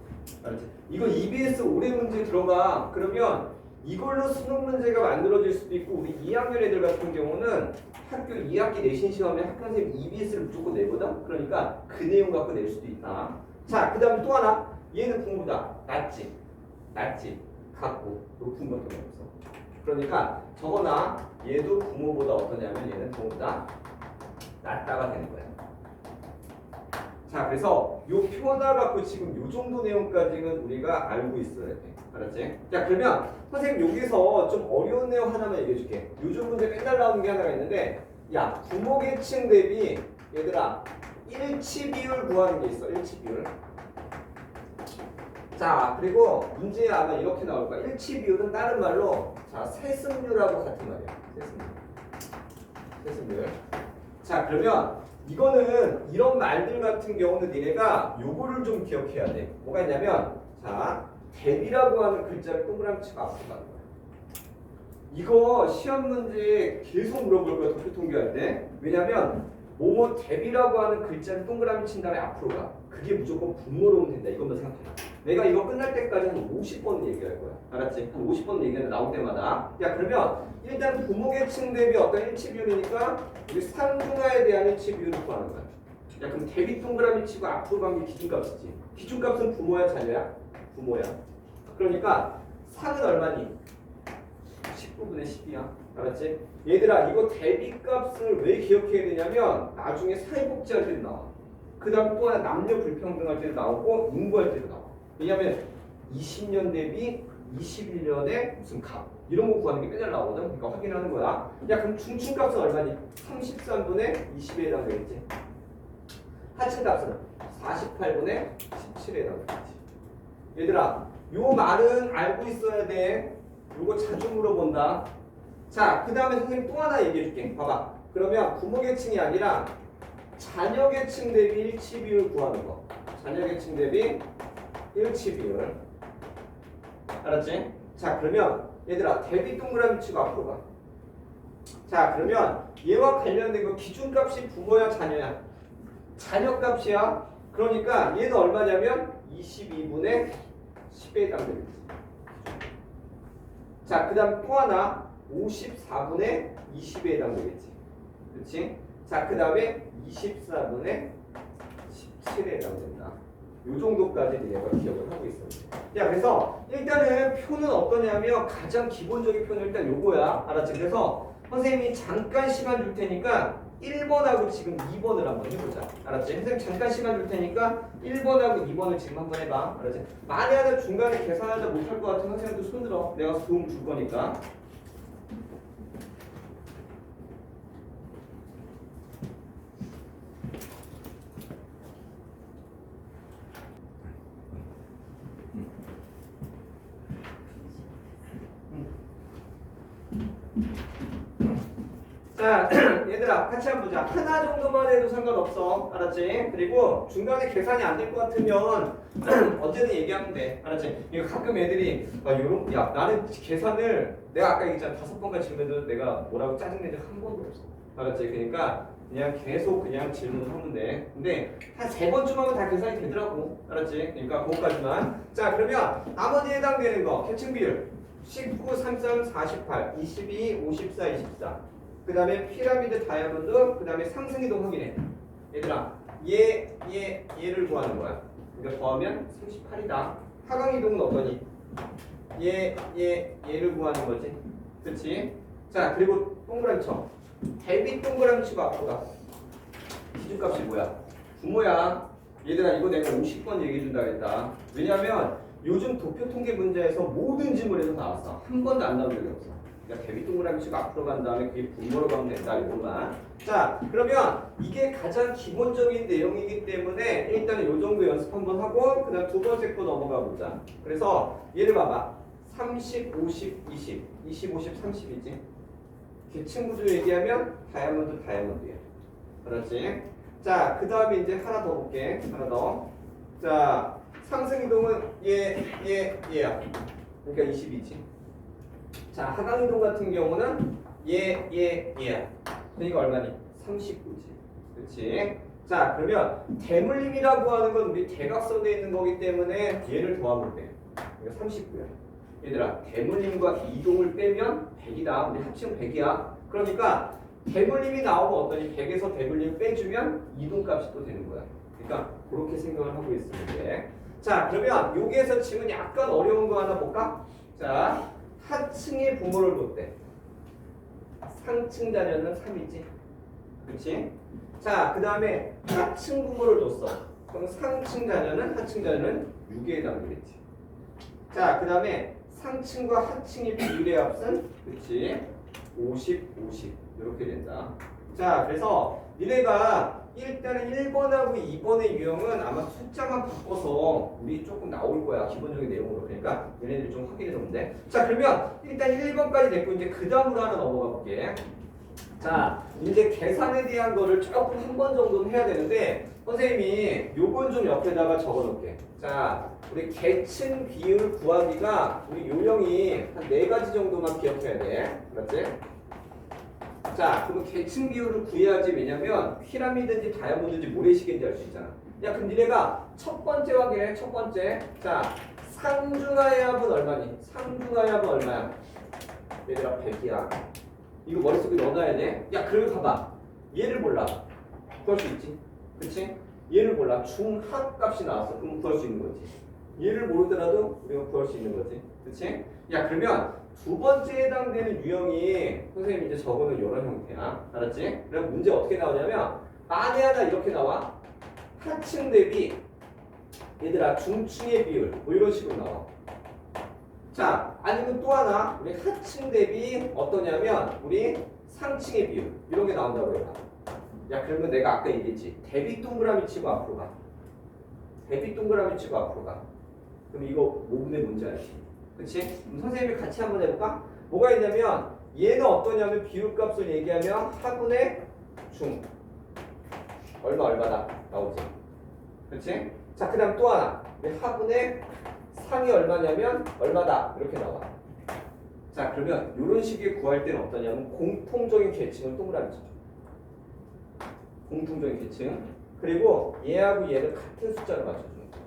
알았지? 이거 EBS 올해 문제 들어가. 그러면 이걸로 수능 문제가 만들어질 수도 있고, 우리 2학년 애들 같은 경우는 학교 2학기 내신 시험에 학교 선생님 EBS를 무조건 내거든? 그러니까 그 내용 갖고 낼 수도 있다. 자, 그 다음에 또 하나. 얘는 부모보다 낮지. 같고 높은 것도 없어. 그러니까 적어놔. 얘도 부모보다 어떠냐면 얘는 부모보다 낮다가 되는 거야. 자, 그래서 요 표 하나 갖고 지금 요 정도 내용까지는 우리가 알고 있어야 돼. 알았지? 자, 그러면 선생님 여기서 좀 어려운 내용 하나만 얘기해 줄게. 요즘 문제 맨날 나오는 게 하나가 있는데, 야, 부모 계층 대비 얘들아 일치 비율 구하는 게 있어. 일치 비율. 자, 그리고 문제에 아마 이렇게 나올 거야. 일치 비율은 다른 말로 자, 세승률하고 같은 말이야. 세승률. 자, 그러면 이거는 이런 말들 같은 경우는 니네가 요거를 좀 기억해야 돼. 뭐가 있냐면 자, 대비라고 하는 글자를 동그라미 치고 앞으로 가는 거야. 이거 시험 문제 계속 물어볼 거야, 도표 통계할 때. 왜냐면 뭐뭐 대비라고 하는 글자를 동그라미 친 다음에 앞으로 가. 그게 무조건 분모로 오면 된다. 이것만 생각해라. 내가 이거 끝날 때까지 한 50번 얘기할 거야. 알았지? 한 50번 얘기하는데 나올 때마다. 야, 그러면 일단 부모계층 대비 어떤 일치 비율이니까 우리 상중하에 대한 일치 비율을 구하는 거야. 야, 그럼 대비 동그라미 치고 앞으로 가는 게 기준값이지. 기준값은 부모야, 자녀야? 부모야. 그러니까 상은 얼마니? 19분의 10이야. 알았지? 얘들아, 이거 대비값을 왜 기억해야 되냐면 나중에 사회복지할 때도 나와. 그 다음 또 하나 남녀 불평등할 때도 나오고 인구할 때도 나와. 왜냐면 20년 대비 21년에 무슨 값 이런 거 구하는 게 맨날 나오거든. 그러니까 확인하는 거야. 야, 그럼 중층값은 얼마니? 33분의 20에 해당되겠지. 하층값은 48분의 17에 해당되겠지. 얘들아, 요 말은 알고 있어야 돼. 요거 자주 물어본다. 자, 그 다음에 선생님 또 하나 얘기해 줄게. 봐봐. 그러면 부모계층이 아니라 자녀계층 대비 일치 비율 구하는 거. 자녀계층 대비 일치 비율. 알았지? 자, 그러면 얘들아, 대비 동그라미 치고 앞으로 가. 자, 그러면 얘와 관련된 거 기준값이 부모야, 자녀야? 자녀값이야. 그러니까 얘는 얼마냐면 22분의 10에 해당되겠지. 자, 그 다음 또 하나 54분의 20에 해당되겠지. 그렇지? 자, 그 다음에 24분의 17에 해당된다. 요 정도까지 얘가 기억을 하고 있습니다. 야, 그래서 일단은 표는 어떠냐면 가장 기본적인 표는 일단 요거야. 알았지? 그래서 선생님이 잠깐 시간 줄 테니까 1번하고 지금 2번을 한번 해보자. 알았지? 선생님 잠깐 시간 줄 테니까 1번하고 2번을 지금 한번 해봐. 알았지? 만약에 중간에 계산하다 못할 것 같은 선생님도 손 들어. 내가 도움 줄 거니까. 자, 얘들아 같이 한번 보자. 하나 정도만 해도 상관없어. 알았지? 그리고 중간에 계산이 안 될 것 같으면 언제든 얘기하면 돼. 알았지? 이거 가끔 애들이 야, 나는 계산을 내가 아까 얘기했잖아. 5번까지 질문해도 내가 뭐라고 짜증낸 적 한 번도 없어. 알았지? 그러니까 그냥 계속 그냥 질문하면 돼. 근데 한 3번쯤 하면 다 계산이 되더라고. 알았지? 그러니까 그거까지만. 자, 그러면 나머지 해당되는 거 계층 비율 19, 33, 48, 22, 54, 24. 그 다음에 피라미드 다이아몬드, 그 다음에 상승이동 확인해. 얘들아, 얘를 구하는 거야. 그러니까 더하면 38이다. 하강이동은 어떠니? 얘를 구하는 거지. 그렇지? 자, 그리고 동그라미 쳐. 대비 동그라미 치고 앞으로 가. 기준값이 뭐야? 부모야. 얘들아, 이거 내가 50번 얘기해 준다 했다. 왜냐면 요즘 도표 통계 문제에서 모든 질문에서 나왔어. 한 번도 안 나온 적이 없어. 그러니까 대비 동그라미 치고 앞으로 간 다음에 그게 분모로 가면 된다 이거만. 자, 그러면 이게 가장 기본적인 내용이기 때문에 일단은 요 정도 연습 한번 하고 그다음 두 번째 거 넘어가 보자. 그래서 얘를 봐봐. 30, 50, 20, 20, 50, 30이지. 계층 구조 얘기하면 다이아몬드야. 알았지? 자, 그 다음에 이제 하나 더 볼게. 하나 더. 자, 상승 이동은 얘야. 그러니까 20이지. 자, 하강 이동 같은 경우는 얘야. 그러니까 얼마니? 39지. 그렇지? 자, 그러면 대물림이라고 하는 건 우리 대각선에 있는 거기 때문에 얘를 더하면 돼. 그러니까 39야. 얘들아, 대물림과 이동을 빼면 100이다. 우리 합치면 100이야. 그러니까 대물림이 나오면 어떠니? 100에서 대물림 빼주면 이동값이 또 되는 거야. 그러니까 그렇게 생각을 하고 있으면 돼. 자, 그러면 여기에서 지금 약간 어려운 거 하나 볼까? 자, 하층의 부모를 뒀대. 상층 자녀는 3이지. 그렇지? 자, 그 다음에 하층 부모를 뒀어. 그럼 상층 자녀는 하층 자녀는 6에 해당되겠지. 자, 그 다음에 상층과 하층의 비율의 합은 그렇지? 50, 50 이렇게 된다. 자, 그래서 니네가 일단은 1번하고 2번의 유형은 아마 숫자만 바꿔서 우리 조금 나올 거야. 기본적인 내용으로. 그러니까 얘네들 좀 확인해 놓으면 돼. 자, 그러면 일단 1번까지 됐고 이제 그 다음으로 하나 넘어가 볼게. 자, 이제 계산에 대한 거를 조금 한 번 정도는 해야 되는데 선생님이 요건 좀 옆에다가 적어 놓을게. 자, 우리 계층 비율 구하기가 우리 요령이 한 4가지 정도만 기억해야 돼. 맞지? 자, 그럼 계층 비율을 구해야지. 왜냐면 피라미드인지 다이아몬드인지 모래시계인지 알 수 있잖아. 야, 그럼 니네가 첫 번째 확인해. 첫 번째. 자, 상중하의 합은 얼마니? 상중하의 합은 얼마야? 얘들아 100이야. 이거 머릿속에 넣어놔야 돼. 야, 그러면 봐봐. 얘를 몰라. 구할 수 있지. 그치? 얘를 몰라. 중합 값이 나왔어. 그럼 구할 수 있는 거지. 얘를 모르더라도 우리가 구할 수 있는 거지. 그치? 야, 그러면 두 번째에 해당되는 유형이 선생님이 이제 적어놓은 이런 형태야. 알았지? 그럼 문제 어떻게 나오냐면 만에 하나 이렇게 나와. 하층 대비 얘들아 중층의 비율 뭐 이런 식으로 나와. 자, 아니면 또 하나 우리 하층 대비 어떠냐면 우리 상층의 비율 이런 게 나온다고 해요. 야, 그러면 내가 아까 얘기했지. 대비 동그라미 치고 앞으로 가. 대비 동그라미 치고 앞으로 가. 그럼 이거 5분의 문제 알지? 그치? 그럼 선생님이 같이 한번 해볼까? 뭐가 있냐면 얘는 어떠냐면 비율값을 얘기하면 하분의 중 얼마다 나오지? 그치? 자, 그 다음 또 하나 하분의 상이 얼마냐면 얼마다 이렇게 나와. 자, 그러면 이런 식의 구할 때는 어떠냐면 공통적인 계층을 동그라미 쳐줘. 공통적인 계층. 그리고 얘하고 얘를 같은 숫자로 맞춰주는 거야.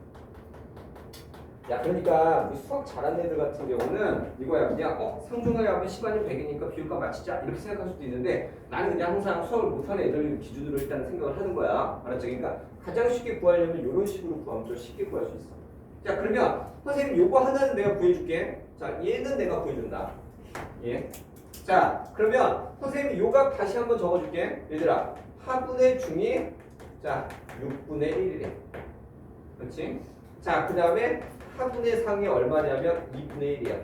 야, 그러니까 우리 수학 잘하는 애들 같은 경우는 이거야. 그냥 상중하게 하면 10 아니면 100이니까 비율값 맞추자 이렇게 생각할 수도 있는데 나는 그냥 항상 수학을 못하는 애들 기준으로 일단 생각을 하는 거야. 알았죠? 그러니까 가장 쉽게 구하려면 이런 식으로 구하면 좀 쉽게 구할 수 있어. 자, 그러면 선생님 요거 하나는 내가 구해줄게. 자, 얘는 내가 구해준다. 예. 자, 그러면 선생님이 요각 다시 한번 적어줄게. 얘들아, 하분의 중이 자 6분의 1이래. 그렇지? 자, 그 다음에 하분의 상이 얼마냐면 2분의 1이야.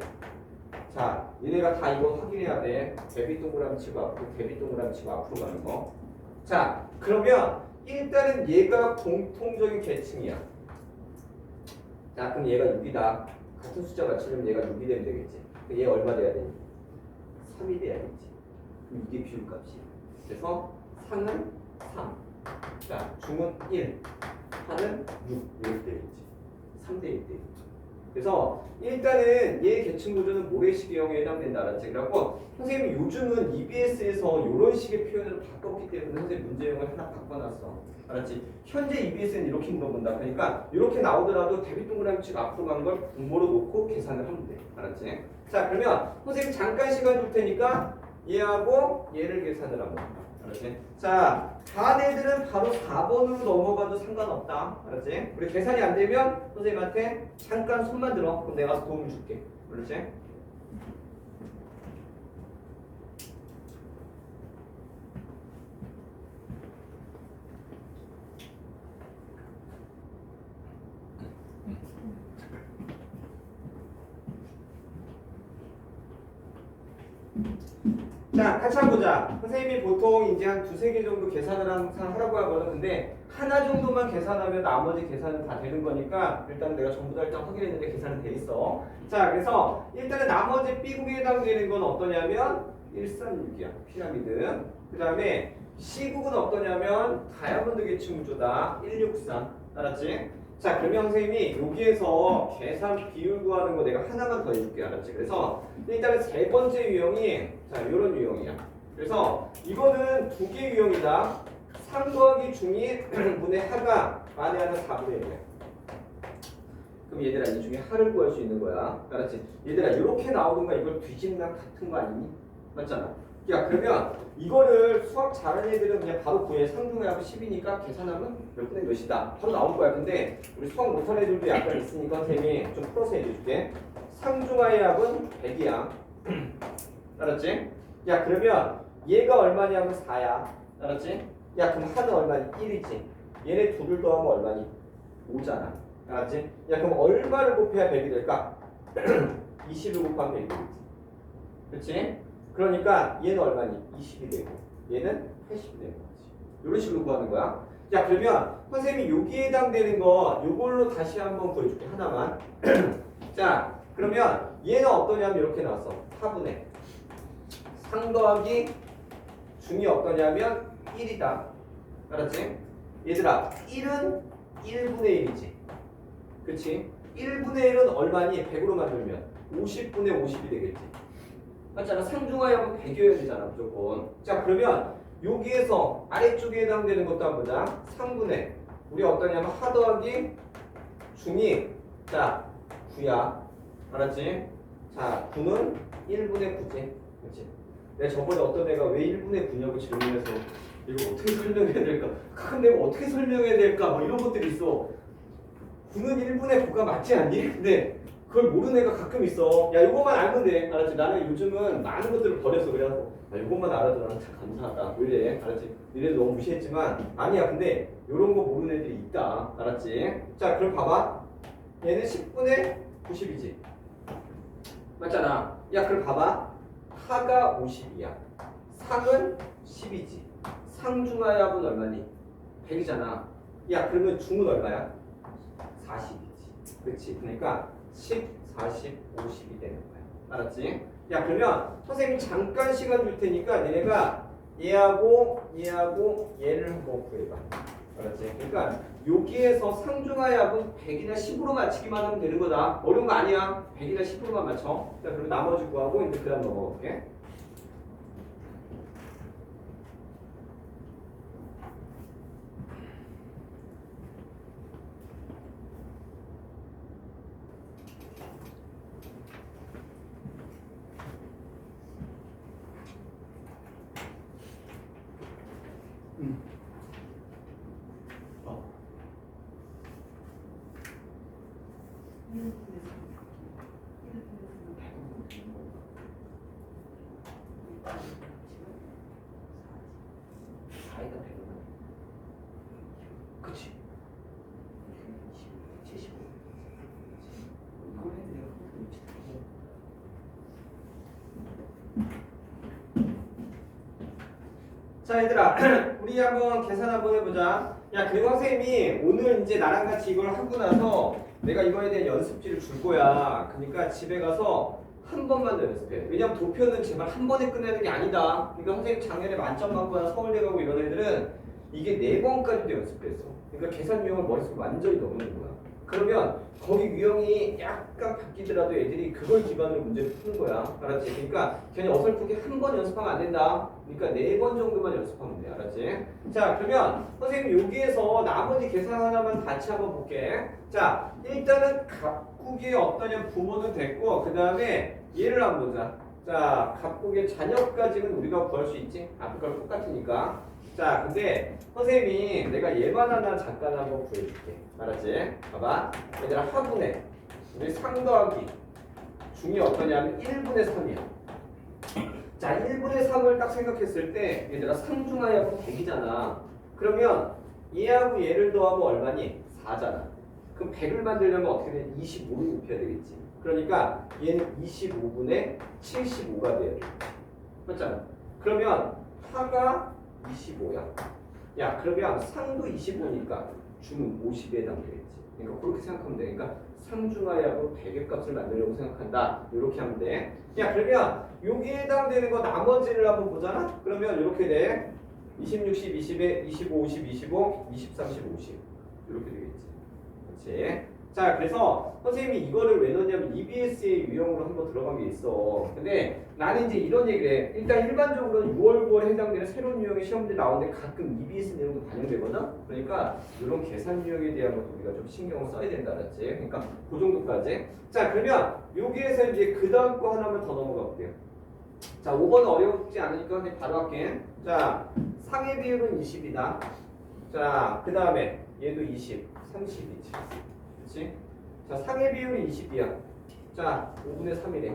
자, 얘네가 다 이거 확인해야 돼. 대비 동그라미 치고 앞으로, 대비 동그라미 치고 앞으로 가는 거. 자, 그러면 일단은 얘가 공통적인 계층이야. 자, 그럼 얘가 6이다. 같은 숫자 맞추려면 얘가 6이 되면 되겠지. 얘 얼마 돼야 되니? 3이 돼야겠지. 그럼 이게 비율값이야. 그래서 상은 3. 자, 중은 1. 하는 6. 이렇게 되겠지. 3대 1대 1. 그래서 일단은 얘 계층 구조는 모래시계형에 해당된다. 알았지? 그래갖고 선생님이 요즘은 EBS에서 이런 식의 표현을 바꿨기 때문에 선생님 문제형을 하나 바꿔놨어. 알았지? 현재 EBS는 이렇게 물어본다. 그러니까 이렇게 나오더라도 대비 동그라미 치고 앞으로 가는 걸 분모로 놓고 계산을 하면 돼. 알았지? 자, 그러면 선생님 잠깐 시간 줄 테니까 얘하고 얘를 계산을 하면 돼. 알았지? 자, 다른 애들은 바로 4번으로 넘어가도 상관없다. 알았지? 우리 계산이 안 되면 선생님한테 잠깐 손만 들어. 그럼 내가 도움 줄게. 알았지? 자, 같이 한번 보자. 선생님이 보통 이제 한 2-3개 정도 계산을 항상 하라고 하거든. 근데 하나 정도만 계산하면 나머지 계산은 다 되는 거니까 일단 내가 전부 다 일단 확인했는데 계산은 돼 있어. 자, 그래서 일단은 나머지 B국에 해당되는 건 어떠냐면 136이야. 피라미드. 그 다음에 C국은 어떠냐면 다이아몬드 계층 구조다. 163. 알았지? 자, 그러면 선생님이 여기에서 계산 비율 구하는 거 내가 하나만 더 해줄게. 알았지? 그래서 일단은 세 번째 유형이 자, 요런 유형이야. 그래서 이거는 2개 유형이다. 3 더하기 중이 분의 하가 만에 하나 4분의 1이야. 그럼 얘들아 이 중에 하를 구할 수 있는 거야. 알았지? 얘들아 이렇게 나오던가 이걸 뒤집나 같은 거 아니니? 맞잖아. 야, 그러면 이거를 수학 잘하는 애들은 그냥 바로 구해. 3분의 하고 10이니까 계산하면 몇 분의 몇이다. 바로 나올 거야. 근데 우리 수학 못하는 애들도 약간 있으니까 선생님이 좀 풀어서 해줄게. 상중하의 합은 100이야. 알았지? 야, 그러면 얘가 얼마냐면 4야. 알았지? 야, 그럼 하는 얼마니? 1이지. 얘네 둘을 더하면 얼마니? 5잖아. 알았지? 야, 그럼 얼마를 곱해야 100이 될까? 20을 곱하면 100이 되지. 그렇지? 그러니까 얘는 얼마니? 20이 되고 얘는 80이 되는 거지. 이런 식으로 구하는 거야. 자, 그러면 선생님이 여기에 해당되는 거 요걸로 다시 한번 보여줄게. 하나만. 자, 그러면 얘는 어떠냐면 이렇게 나왔어. 4분의 상 더하기 중이 어떠냐면 1이다. 알았지? 얘들아 1은 1분의 1이지. 그치? 1분의 1은 얼마니? 100으로 만들면 50분의 50이 되겠지. 맞잖아. 상중하여면 100이어야 되잖아 무조건. 자 그러면 여기에서 아래쪽에 해당되는 것도 한번 보자. 상분의 우리 어떠냐면 하 더하기 중이 자 9야. 알았지? 자 9는 1분의 9지. 그치? 내가 저번에 어떤 애가 왜 1분의 9냐고 질문해서 이거 어떻게 설명해야 될까? 가끔 내가 어떻게 설명해야 될까? 뭐 이런 것들이 있어. 9는 1분의 9가 맞지 않니? 근데 그걸 모르는 애가 가끔 있어. 야 이것만 알면 돼. 알았지? 나는 요즘은 많은 것들을 버려서 그래서 야 이것만 알아도 나는 참 감사하다. 왜 이래? 알았지? 이래도 너무 무시했지만 아니야. 근데 이런 거 모르는 애들이 있다. 알았지? 자 그럼 봐봐. 얘는 10분의 90이지. 맞잖아. 야 그럼 봐봐. 하가 50이야. 상은 10이지. 상중하합은 얼마니? 100이잖아. 야 그러면 중은 얼마야? 40이지. 그렇지. 그러니까 10, 40, 50이 되는 거야. 알았지? 야 그러면 선생님이 잠깐 시간 줄 테니까 너네가 얘하고 얘를 한번 구해봐. 알았지? 그러니까 여기에서 상중하의 합은 100이나 10으로 맞추기만 하면 되는 거다. 어려운 거 아니야. 100이나 10으로만 맞춰. 자 그리고 나머지 구하고 이제 그 다음 넘어갈게. 그치? 75. 이걸 해야 돼요. 자 얘들아 우리 한번 계산 한번 해보자. 야 그리고 선생님이 오늘 이제 나랑 같이 이걸 하고 나서 내가 이거에 대한 연습지를 줄 거야. 그러니까 집에 가서 한 번만 더 연습해. 왜냐면 도표는 제발 한 번에 끝내는 게 아니다. 그러니까 선생님 작년에 만점 받거나 서울대 가고 이런 애들은 이게 4번까지도 연습했어. 그러니까 계산 유형을 머릿속에 완전히 넣는 거야. 그러면 거기 유형이 약간 바뀌더라도 애들이 그걸 기반으로 문제를 푸는 거야. 알았지? 그러니까 괜히 어설프게 한 번 연습하면 안 된다. 그러니까 4번 정도만 연습하면 돼. 알았지? 자 그러면 선생님 여기에서 나머지 계산 하나만 같이 한번 볼게. 자 일단은 갑국의 어떠냐 부모는 됐고 그 다음에 얘를 한번 보자. 자 갑국의 자녀까지는 우리가 구할 수 있지? 앞에 똑같으니까. 자 근데 선생님이 내가 얘만 하나 잠깐 한번 구해줄게. 알았지? 봐봐. 얘들아 하분의 우리 상 더하기 중이 어떠냐면 1분의 3이야. 자 1분의 3을 딱 생각했을 때 얘들아 상중하여는 100이잖아. 그러면 얘하고 얘를 더하면 얼마니? 4잖아. 그럼 100을 만들려면 어떻게 돼? 25를 곱해야 되겠지. 그러니까 얘는 25분의 75가 돼야 돼. 맞잖아. 그러면 하가 25야. 야 그러면 상도 25니까 중은 50에 해당되겠지. 그러니까 그렇게 생각하면 돼. 그러니까 상중하여하고 100의 값을 만들려고 생각한다. 이렇게 하면 돼. 야 그러면 여기에 해당되는 거 나머지를 한번 보잖아. 그러면 이렇게 돼. 20, 60, 20에 25, 50, 25, 20, 30, 50 이렇게 되겠지. 그렇지? 자 그래서 선생님이 이거를 왜 넣냐면 EBS의 유형으로 한번 들어간 게 있어. 근데 나는 이제 이런 얘기를 해. 일단 일반적으로는 6월, 9월에 해당되는 새로운 유형의 시험들이 나오는데 가끔 EBS 내용도 반영되거든. 그러니까 이런 계산 유형에 대한 것도 우리가 좀 신경을 써야 된다. 알았지? 그러니까 그 정도까지. 자 그러면 여기에서 이제 그 다음 거 하나만 더 넘어가 볼게요. 자 5번은 어렵지 않으니까 그냥 바로 할게. 자 상의 비율은 20이다. 자 그 다음에 얘도 20, 30이지. 그렇지? 자 상의 비율이 20이야. 자 5분의 3이래.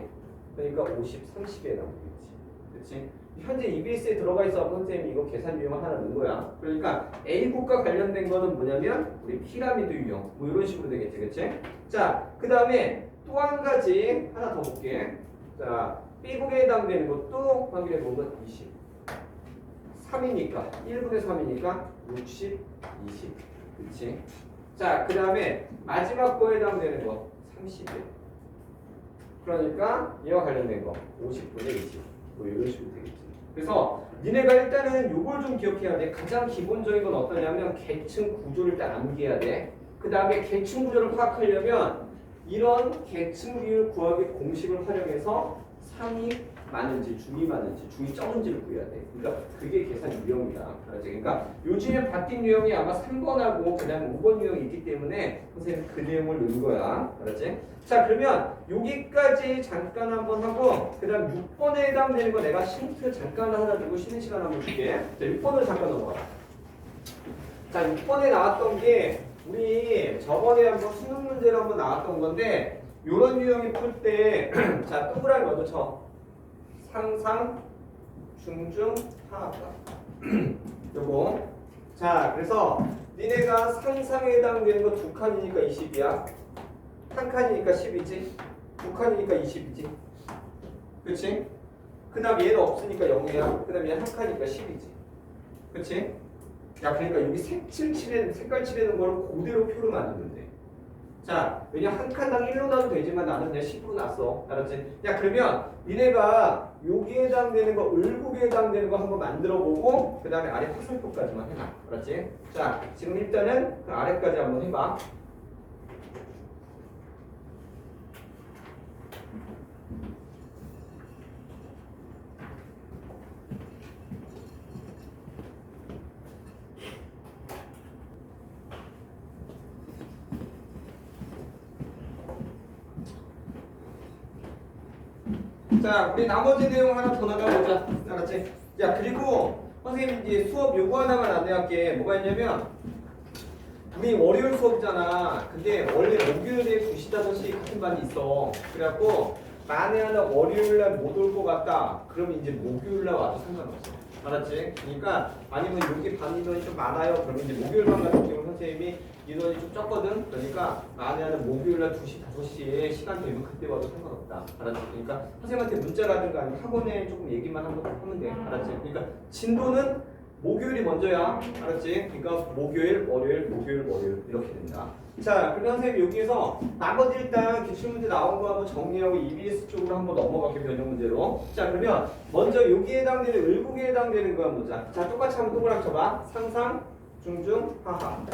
그러니까 50, 30에 나오겠지. 그렇지? 현재 EBS에 들어가 있어. 선생님이 이거 계산 유형 하나 넣은 거야. 그러니까 A국과 관련된 거는 뭐냐면 우리 피라미드 유형 뭐 이런 식으로 되겠지. 그렇지? 자 그 다음에 또 한 가지 하나 더 볼게. 자 B국에 해당되는 것도 확인해 보면 20 3이니까 1분의 3이니까 60, 20 그렇지? 자 그 다음에 마지막 거에 해당되는 거 30에 그러니까 얘와 관련된 거 50분의 20 뭐 이런 식으로 되겠지. 그래서 니네가 일단은 요걸 좀 기억해야 돼. 가장 기본적인 건 어떠냐면 계층 구조를 일단 암기해야 돼. 그 다음에 계층 구조를 파악하려면 이런 계층 비율 구하기 공식을 활용해서 상이 많은지 중이 많은지 중이 적은지를 구해야 돼. 그러니까 그게 계산 유형이다. 알았지? 그러니까 요즘에 바뀐 유형이 아마 3번하고 그다음 5번 유형이 있기 때문에 선생님 그 내용을 넣은 거야. 알았지? 자 그러면 여기까지 잠깐 한번 하고 그다음 6번에 해당되는 거 내가 힌트 잠깐 하나 주고 쉬는 시간 한번 줄게. 자 6번을 잠깐 넘어가. 자 6번에 나왔던 게 우리 저번에 한번 수능 문제로 한번 나왔던 건데 요런 유형이 풀 때 자 동그라미 먼저 쳐. 상상, 중중, 하하가 요거 자 그래서 니네가 상상에 해당되는 거 두 칸이니까 20이야 한 칸이니까 10이지 두 칸이니까 20이지 그치? 그 다음 얘는 없으니까 0이야 그 다음 얘는 한 칸이니까 10이지 그치? 야 그러니까 여기 색깔 칠해는 걸 그대로 표로 만들면 돼. 자, 왜냐 한 칸당 1로 놔도 되지만 나는 그냥 10으로 놨어. 알았지? 야, 그러면 니네가 여기에 해당되는 거, 을국에 해당되는 거 한번 만들어 보고 그 다음에 아래 화살표까지만 해놔. 알았지? 자, 지금 일단은 그 아래까지 한번 해봐. 자, 우리 나머지 내용 하나 더 나가보자. 알았지? 야, 그리고 선생님 이제 수업 요거 하나만 안내할게. 뭐가 있냐면 우리 월요일 수업이잖아. 근데 원래 목요일에 2시, 5시 같은 반이 있어. 그래갖고 만에 하나 월요일날 못 올 것 같다. 그러면 이제 목요일날 와도 상관없어. 알았지? 그러니까 아니면 여기 반 인원이 좀 많아요. 그러면 이제 목요일 반 같은 경우 선생님이 인원이 좀 적거든. 그러니까 만에 하나 목요일날 2시, 5시에 시간 되면 그때 와도 상관없다. 알았지? 그러니까 선생님한테 문자라든가 아니면 학원에 조금 얘기만 하면 돼. 알았지? 그러니까 진도는 목요일이 먼저야. 알았지? 그러니까 목요일, 월요일, 목요일, 월요일 이렇게 된다. 자, 그럼 선생님 여기에서 나머지 일단 기출문제 나온 거 한번 정리하고 EBS 쪽으로 한번 넘어갈게요. 변형 문제로. 자, 그러면 먼저 여기에 해당되는 을국에 해당되는 거 한번 보자. 자, 똑같이 한번 동그라미 쳐봐. 상상, 중중, 하하.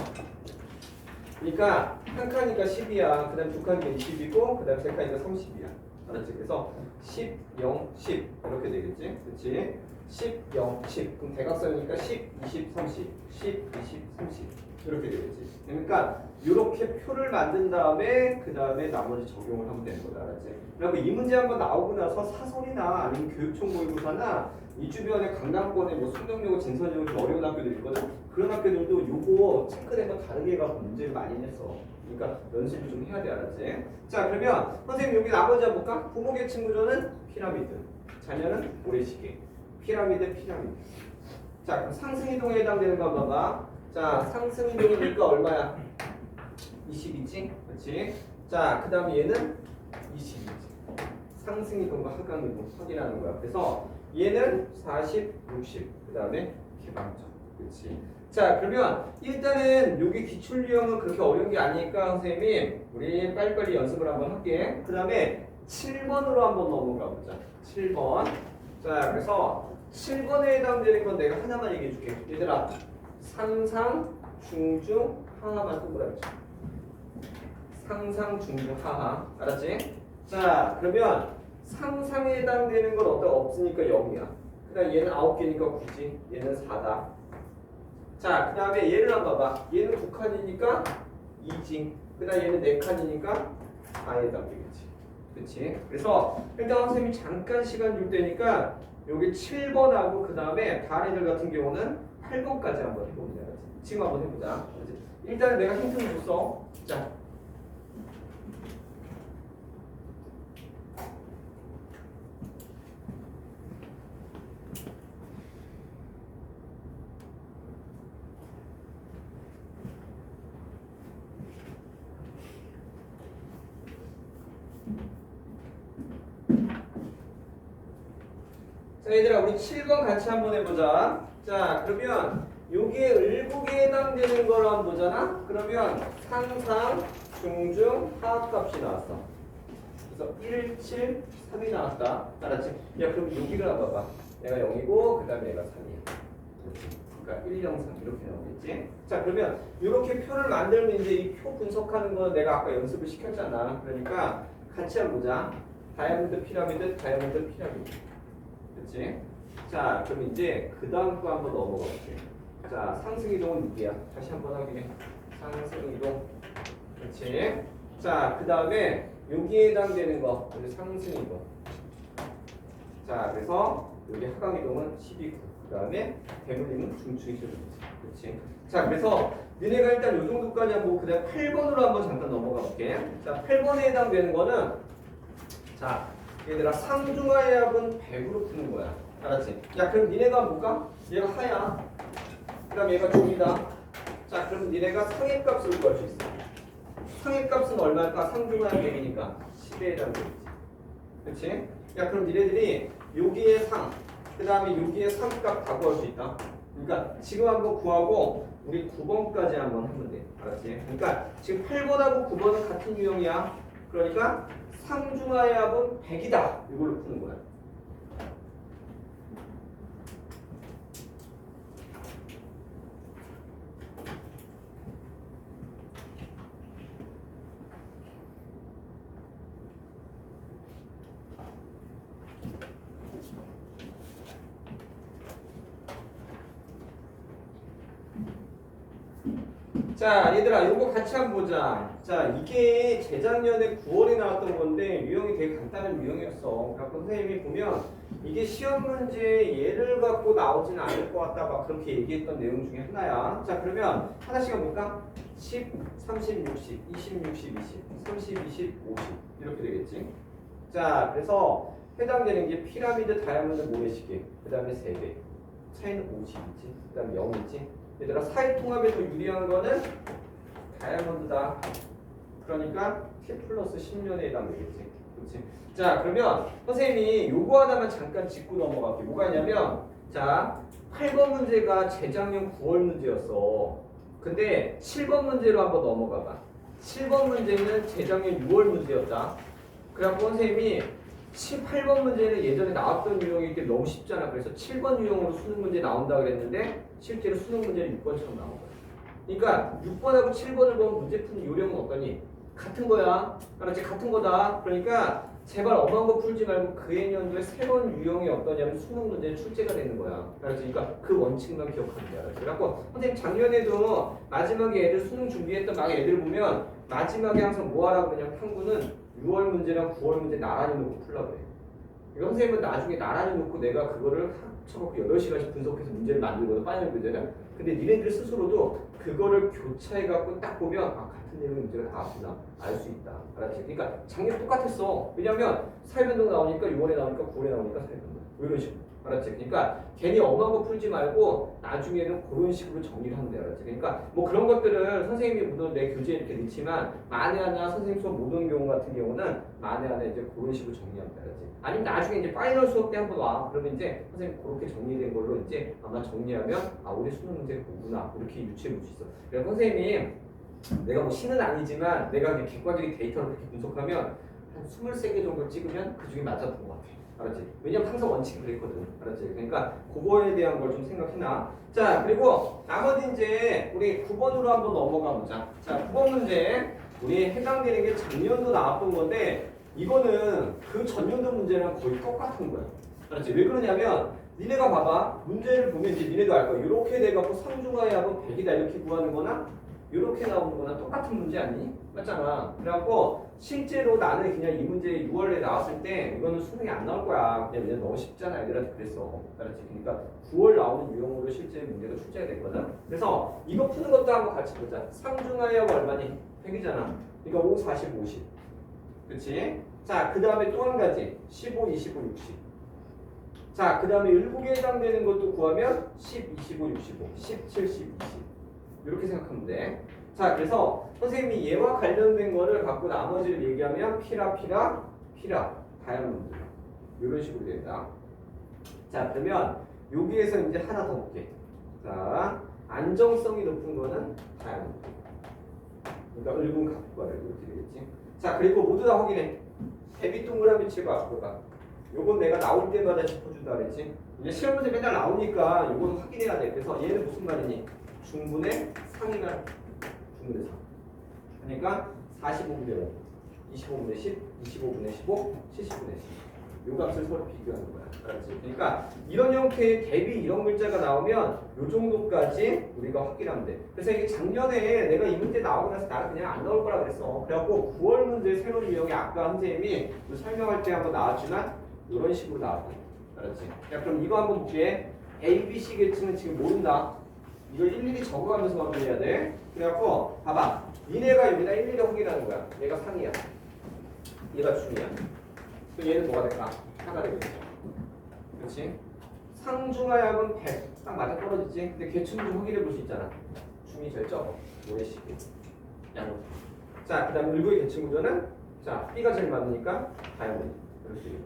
그러니까 한 칸이니까 10이야. 그 다음 두 칸이니까 20이고 그 다음 세 칸이니까 30이야. 알았지? 그래서 10, 0, 10 이렇게 되겠지? 그렇지? 10, 0, 10 그럼 대각선이니까 10, 20, 30 10, 20, 30 이렇게 되겠지? 그러니까 이렇게 표를 만든 다음에 그 다음에 나머지 적용을 하면 되는 거다. 알았지? 그리고 이 문제 한번 나오고 나서 사설이나 아니면 교육청 모의고사나 이 주변에 강남권에 뭐 순경여고, 진선여고 좀 어려운 학교들 있거든? 그런 학교들도 요거 체크된 거 다르게 해서 문제를 많이 냈어. 그러니까 연습을 좀 해야 돼. 알았지? 자 그러면 선생님 여기 나머지 한번 볼까? 부모 계층 구조는 피라미드, 자녀는 모래시계. 피라미드. 자, 그럼 상승이동에 해당되는 거 한번 봐봐. 자, 상승이동이니까 얼마야? 20이지? 그렇지? 자, 그 다음에 얘는 20이지. 상승이동과 하강이동 확인하는 거야. 그래서 얘는 40, 60. 그 다음에 개방점. 그렇지? 자, 그러면 일단은 여기 기출 유형은 그렇게 어려운 게 아니니까 선생님이 우리 빨리빨리 연습을 한번 할게. 그 다음에 7번으로 한번 넘어가 보자. 7번. 자, 그래서 7번에 해당되는 건 내가 하나만 얘기해 줄게. 얘들아, 상상, 중중, 하하만 동그라미 쳐. 상상, 중중, 하하. 알았지? 자, 그러면 상상에 해당되는 건 없으니까 0이야. 그 다음 얘는 9개니까 9지. 얘는 4다. 자, 그 다음에 얘를 한번 봐봐. 얘는 2칸이니까 2지. 그 다음 얘는 4칸이니까 4에 해당되겠지. 그치? 그래서 일단 선생님이 잠깐 시간 줄 테니까 여기 7번하고 그 다음에 다른 애들 같은 경우는 8번까지 한번 해봅니다. 지금 한번 해보자. 일단 내가 힌트를 줬어. 자, 자 얘들아 우리 7번 같이 한번 해보자. 자 그러면 여기에 을국에 해당되는 걸 한번 보잖아. 그러면 상상, 중중, 하합값이 나왔어. 그래서 1, 7, 3이 나왔다. 알았지? 야 그럼 여기를 한번 봐봐. 얘가 0이고 그 다음에 얘가 3이야. 그러니까 1, 0, 3 이렇게 나오겠지. 자 그러면 이렇게 표를 만들면 이제 이 표 분석하는 거 내가 아까 연습을 시켰잖아. 그러니까 같이 한번 보자. 다이아몬드 피라미드, 다이아몬드 피라미드. 그렇지? 자 그럼 이제 그 다음 거 한번 넘어가 볼게. 자 상승 이동은 6이야. 다시 한번 확인해. 상승 이동. 그렇지? 자 그 다음에 여기에 해당되는 거 여기 상승 이동. 자 그래서 여기 하강 이동은 12구. 그 다음에 대물림은 중추이죠. 그렇지? 자 그래서 니네가 일단 요 정도까지 하고 그 다음 8번으로 한번 잠깐 넘어가 볼게. 자 8번에 해당되는 거는 자 얘들아 상중하의 합은 100으로 푸는 거야. 알았지? 야 그럼 니네가 한번 볼까? 얘가 하야. 그 다음 얘가 종이다. 자 그럼 니네가 상의 값을 구할 수 있어. 상의 값은 얼마일까? 상중하의 100이니까 10에 해당되지. 그렇지? 야 그럼 니네들이 여기에 상 그 다음에 여기에 상값 다 구할 수 있다. 그러니까 지금 한번 구하고 우리 9번까지 한번 하면 돼. 알았지? 그러니까 지금 8번하고 9번은 같은 유형이야. 그러니까 상중하의 합은 100이다. 이걸로 푸는 거야. 자 얘들아 요거 같이 한번 보자. 자 이게 재작년에 9월에 나왔던 건데 유형이 되게 간단한 유형이었어. 그래서 선생님이 보면 이게 시험 문제 얘를 갖고 나오지는 않을 것 같다 막 그렇게 얘기했던 내용 중에 하나야. 자 그러면 하나씩 한번 볼까? 10, 30, 60, 20, 60, 20, 30, 20, 50 이렇게 되겠지. 자 그래서 해당되는 게 피라미드, 다이아몬드, 모래시계 그 다음에 3배 차이는 50 있지. 그 다음에 0 있지. 얘들아 사이 통합에 더 유리한 거는 다이아몬드다. 그러니까 T 플러스 10년에 해당되겠지. 그렇지? 자 그러면 선생님이 요거 하나만 잠깐 짚고 넘어갈게. 뭐가 있냐면 자 8번 문제가 재작년 9월 문제였어. 근데 7번 문제로 한번 넘어가 봐. 7번 문제는 재작년 6월 문제였다. 그래갖고 선생님이 8번 문제는 예전에 나왔던 유형이기 너무 쉽잖아. 그래서 7번 유형으로 수능 문제 나온다 그랬는데 실제로 수능 문제는 6번처럼 나온 거야. 그러니까 6번하고 7번을 보면 문제 푸는 요령은 어떠니? 같은 거야. 알았지? 같은 거다. 그러니까 제발 엄한 거 풀지 말고 그 해년도에 새로운 유형이 어떠냐면 수능 문제에 출제가 되는 거야. 알았지? 그러니까 그 원칙만 기억하면 돼. 알았지? 그래갖고 선생님 작년에도 마지막에 애들 수능 준비했던 막 애들 보면 마지막에 항상 뭐 하라고 그러냐면 평균은 6월 문제랑 9월 문제 나란히 놓고 풀라고 해. 이거 선생님은 나중에 나란히 놓고 내가 그거를 합쳐갖고 8시간씩 분석해서 문제를 만들거든. 파이널 문제는. 근데 니네들 스스로도 그거를 교차해갖고 딱 보면 아 같은 내용의 문제가 나왔구나 알 수 있다. 알았지? 그러니까 작년 똑같았어. 왜냐면 사회변동 나오니까 6월에 나오니까 9월에 나오니까 사회변동. 이런 식으로. 알았지? 그러니까 괜히 엄한 거 풀지 말고 나중에는 그런 식으로 정리를 하면 돼. 알았지? 그러니까 뭐 그런 것들을 선생님이 물론 내 교재에 이렇게 넣지만 만에 하나 선생님 수업 못 온 경우 같은 경우는 만에 하나 이제 그런 식으로 정리하면 돼. 알았지? 아니면 나중에 이제 파이널 수업 때 한번 와. 그러면 이제 선생님 그렇게 정리된 걸로 이제 아마 정리하면 아 우리 수능 문제가 뭐구나 이렇게 유추해 볼 수 있어. 그래서 선생님이 내가 뭐 신은 아니지만 내가 객관적인 데이터를 그렇게 분석하면 한 23개 정도 찍으면 그 중에 맞았던 것 같아. 알았지? 왜냐면 항상 원칙이 그랬거든. 알았지? 그러니까 그거에 대한 걸 좀 생각해놔. 자 그리고 나머지 이제 우리 9번으로 한번 넘어가 보자. 자 9번 문제 우리 해당되는 게 작년도 나왔던 건데 이거는 그 전년도 문제랑 거의 똑같은 거야. 알았지? 왜 그러냐면 니네가 봐봐. 문제를 보면 이제 니네도 알 거야. 이렇게 돼갖고 상중하의 합은 100이다 이렇게 구하는 거나 이렇게 나오는 거나 똑같은 문제 아니니? 맞잖아. 그래갖고 실제로 나는 그냥 이 문제 6월에 나왔을 때 이거는 수능이 안 나올 거야. 그냥 너무 쉽잖아. 애들한테 그랬어. 알았지? 그러니까 9월 나오는 유형으로 실제 문제가 출제가 됐거든. 그래서 이거 푸는 것도 한번 같이 보자. 상중하의 합 얼마니? 100이잖아. 그러니까 5, 40, 50. 그치? 자, 그 다음에 또 한 가지. 15, 25, 60. 자, 그 다음에 7개 해당되는 것도 구하면 10, 25, 65, 17, 10, 20. 이렇게 생각하면 돼. 자, 그래서 선생님이 얘와 관련된 거를 갖고 나머지를 얘기하면 피라, 다이아몬드. 이런 식으로 된다. 자, 그러면 여기에서 이제 하나 더 볼게. 자, 안정성이 높은 거는 다이아몬드. 그러니까 붉은 각과를 이렇게 되겠지. 자, 그리고 모두 다 확인해. 대비 동그라미 치고 앞으로 가. 요건 내가 나올 때마다 짚어준다 그랬지. 이제 시험 문제 맨날 나오니까 이거는 확인해야 돼. 그래서 얘는 무슨 말이니? 중분의 상이나 중분의 상. 그러니까 45분의 5, 25분의 10, 25분의 15, 70분의 10. 요 값을 서로 비교하는 거야. 알았지? 그러니까 이런 형태의 대비 이런 글자가 나오면 요 정도까지 우리가 확인하면 돼. 그래서 이게 작년에 내가 이 문제 나오고 나서 나는 그냥 안 나올 거라 그랬어. 그래갖고 9월 문제 새로운 유형이 아까 선생님이 설명할 때 한번 나왔지만 이런 식으로 나왔대. 알았지? 자, 그럼 이거 한번 볼게. A, B, C 계층은 지금 모른다. 이걸 일일이 적어가면서 확인해야 돼. 그래갖고 봐봐. 니네가 여기다 일일이 확인하는 거야. 얘가 상이야. 얘가 중이야. 그럼 얘는 뭐가 될까? 하가 되겠죠. 그렇지? 상중하약은 100. 딱 맞아 떨어지지? 근데 계층 좀 확인해 볼 수 있잖아. 중이 제일 적어. 모래시계. 양호. 자, 그 다음에 일부의 계층 구조는 자, B가 제일 많으니까 다이아몬드. 이럴 수 있겠지.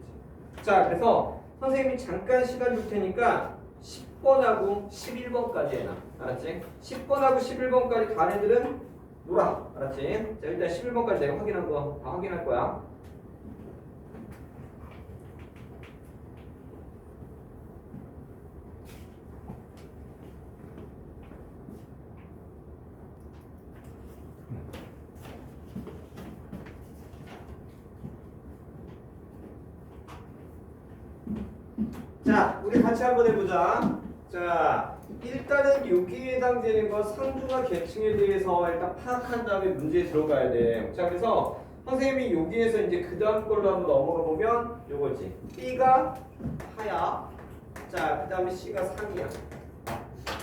자, 그래서 선생님이 잠깐 시간 줄 테니까 10번하고 11번까지 해놔. 알았지? 10번하고 11번까지 다른 애들은 놀아. 알았지? 자, 일단 11번까지 내가 확인한 거 다 확인할 거야. 자, 우리 같이 한번 해보자. 자, 일단은 여기에 해당되는 건 상중하 계층에 대해서 일단 파악한 다음에 문제에 들어가야 돼. 자, 그래서 선생님이 여기에서 이제 그 다음 걸로 한번 넘어가 보면 요거지. B가 하야. 자, 그 다음에 C가 상이야.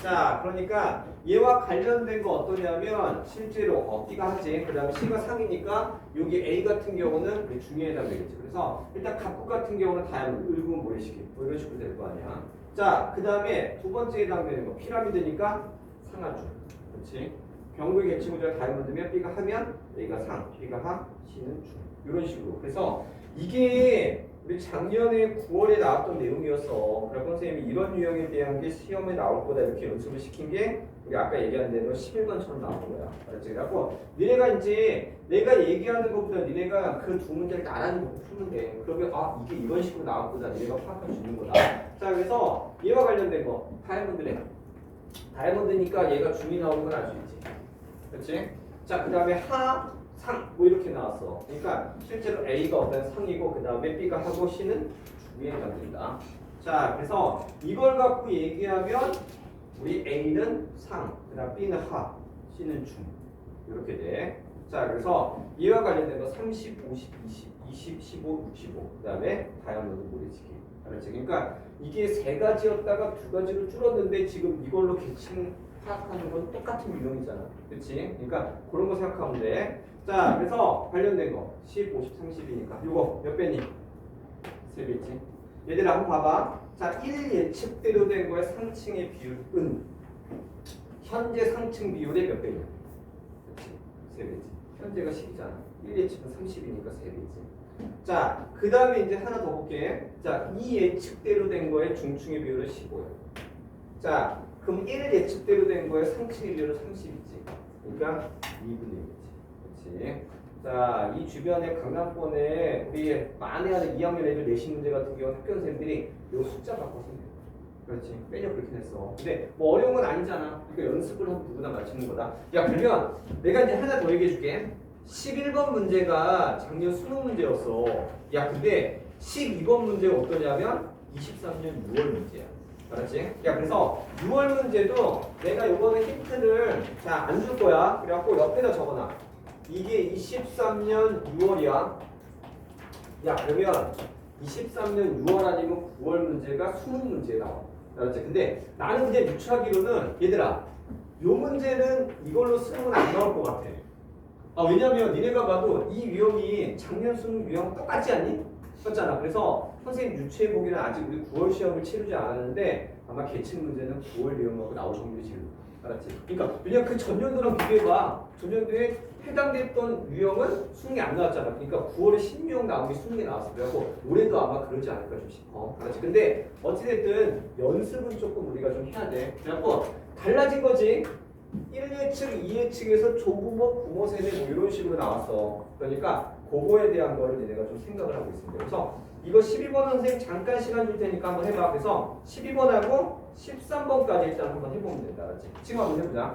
자, 그러니까 얘와 관련된 거 어떠냐면 실제로 B가 하지. 그 다음에 C가 상이니까 여기 A 같은 경우는 우리 중에 해당되겠지. 그래서 일단 각국 같은 경우는 다이아몬드, 을군, 모래시계 뭐 이런 식으로 될 거 아니야. 자, 그 다음에 두 번째 해당되는 거 피라미드니까 상하주. 그렇지. 경구의 계층구조가 다이아몬드면 B가 하면 A가 상, B가 하, C는 중. 이런 식으로. 그래서 이게 우리 작년에 9월에 나왔던 내용이었어. 그래서 선생님이 이런 유형에 대한 게 시험에 나올 거다 이렇게 연습을 시킨 게 우리 아까 얘기한 대로 11번처럼 나온 거야. 알았지? 그래갖고 니네가 이제 내가 얘기하는 것보다 니네가 그 두 문제를 나란히 놓고 푸면 돼. 그러면 아 이게 이런 식으로 나왔구나. 니네가 파악할 수 있는 거다. 자, 그래서 얘와 관련된 거 다이아몬드래. 다이아몬드니까 얘가 중이 나오는 건 알 수 있지. 그렇지? 자, 그 다음에 하, 상, 뭐 이렇게 나왔어. 그러니까 실제로 A가 어떤 상이고 그 다음에 B가 하고 C는 중에 해당된다. 자, 그래서 이걸 갖고 얘기하면 우리 A는 상, 그 다음 B는 하, C는 중 이렇게 돼. 자, 그래서 이와 관련된 거 30, 50, 20, 20, 15, 65, 그 다음에 다이아몬드 모래시계. 알았지? 그러니까 이게 세 가지였다가 두 가지로 줄었는데 지금 이걸로 계층 파악하는 건 똑같은 유형이잖아. 그렇지? 그러니까 그런 거 생각하면 돼. 자, 그래서 관련된 거 10, 50, 30이니까 이거 몇 배니? 3배지. 얘들아 한번 봐봐. 자, 1 예측대로 된 거에 상층의 비율은 현재 상층 비율의 몇 배냐? 그렇지? 3배지. 현재가 10이잖아. 1 예측은 30이니까 3배지. 자, 그 다음에 이제 하나 더 볼게. 자, 2 예측대로 된 거에 중층의 비율은 15야. 자, 그럼 1 예측대로 된 거에 상층의 비율은 30이지. 그러니까 2분의 1이지. 그렇지? 자, 이 주변에 강남권에 우리 만회하는 2학년 애들 내신 문제 같은 경우는 학교 선생님들이 요 숫자 바꿔서 내. 그렇지? 빼려 그렇게 했어. 근데 뭐 어려운 건 아니잖아. 그러니까 연습을 하면 누구나 맞추는 거다. 야, 그러면 내가 이제 하나 더 얘기해 줄게. 11번 문제가 작년 수능 문제였어. 야, 근데 12번 문제가 어떠냐면 23년 6월 문제야. 알았지? 야, 그래서 6월 문제도 내가 요번에 힌트를 자, 안 줄 거야. 그래갖고 옆에다 적어놔. 이게 23년 6월이야. 야, 그러면 23년 6월 아니면 9월 문제가 수능 문제에 나와. 알았지? 근데 나는 그냥 유추하기로는 얘들아, 요 문제는 이걸로 수능은 안 나올 것 같아. 아, 왜냐면 니네가 봐도 이 유형이 작년 수능 유형 똑같지 않니? 똑같잖아. 그래서 선생님 유추해보기는 아직 우리 9월 시험을 치르지 않았는데 아마 계층 문제는 9월 유형하고 나올 확률이 제일 높아. 알았지? 그러니까 왜냐면 그 전년도랑 비교해봐. 전년도에 해당됐던 유형은 수능이 안 나왔잖아. 그러니까 9월에 신유형 나온 게 수능에 나왔어. 그래갖고 올해도 아마 그러지 않을까 좀 싶어. 알았지? 근데 어찌됐든 연습은 조금 우리가 좀 해야 돼. 그래갖고 달라진 거지. 1예측, 2예측에서 조부모, 부모 세대 뭐 이런 식으로 나왔어. 그러니까 그거에 대한 거를 얘네가 좀 생각을 하고 있습니다. 그래서 이거 12번 선생님 잠깐 시간 줄 테니까 한번 해봐. 그래서 12번하고 13번까지 일단 한번 해보면 된다. 알았지? 지금 한번 해보자.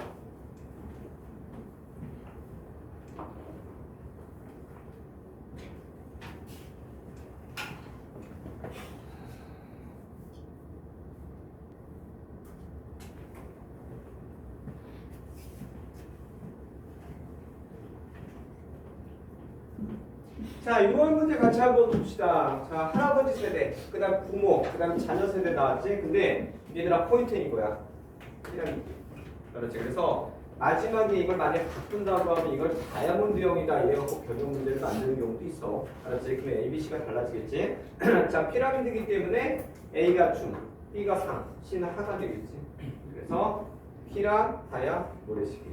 자, 6월 문제 같이 한번 봅시다. 자, 할아버지 세대, 그 다음 부모, 그 다음 자녀 세대 나왔지? 근데 얘들아 포인트는 이거야. 피라미드. 그렇지. 그래서 마지막에 이걸 만약에 바꾼다고 하면 이걸 다이아몬드형이다 이래갖고 변형 문제를 만드는 경우도 있어. 알았지? 그러면 A, B, C가 달라지겠지? 자, 피라미드이기 때문에 A가 중, B가 상, C는 하가 되겠지. 그래서 피라, 다야, 모래시계.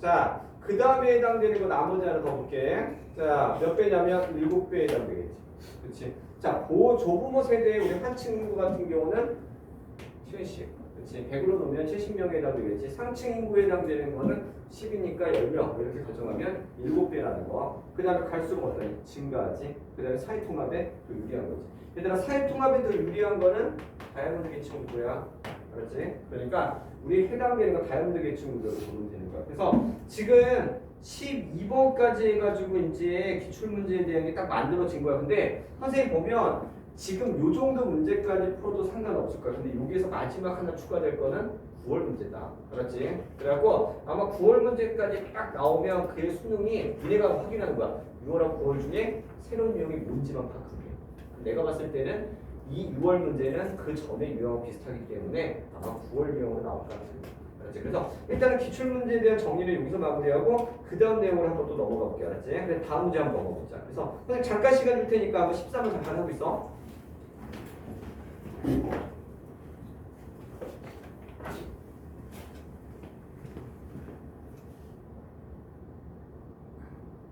자, 그 다음에 해당되는 거 나머지 하나 더 볼게. 자, 몇 배냐면 7배에 해당되겠지. 그렇지? 자, 조부모 세대의 우리 한 친구 같은 경우는 70. 그렇지? 100으로 놓으면 70명에 해당되겠지. 상층 인구에 해당되는 거는 10이니까 10명. 이렇게 가정하면 7배라는 거. 그 다음에 갈수록 어떤 증가하지. 그 다음에 사회통합에 더 유리한 거지. 얘들아, 사회통합에 더 유리한 거는 다이아몬드 계층 구도야. 알았지? 그러니까 우리 해당되는 거 다이아몬드 계층 구도로 보면 되는 거야. 그래서 지금 12번까지 해가지고 이제 기출문제에 대한 게 딱 만들어진 거야. 근데 선생님 보면 지금 요 정도 문제까지 풀어도 상관없을 거야. 근데 여기에서 마지막 하나 추가될 거는 9월 문제다. 알았지? 그래갖고 아마 9월 문제까지 딱 나오면 그의 수능이 니네가 확인하는 거야. 6월하고 9월 중에 새로운 유형이 뭔지만 파악하게. 내가 봤을 때는 이 6월 문제는 그 전에 유형하고 비슷하기 때문에 아마 9월 유형으로 나올 가능성이 있다. 그래서 일단은 기출문제에 대한 정리를 여기서 마무리하고 그 다음 내용으로 한번 또 넘어가 볼게요. 알았지? 그래서 다음 문제 한번 넘어보자. 그래서 선생님 잠깐 시간 줄 테니까 한번 13번 잠깐 하고 있어.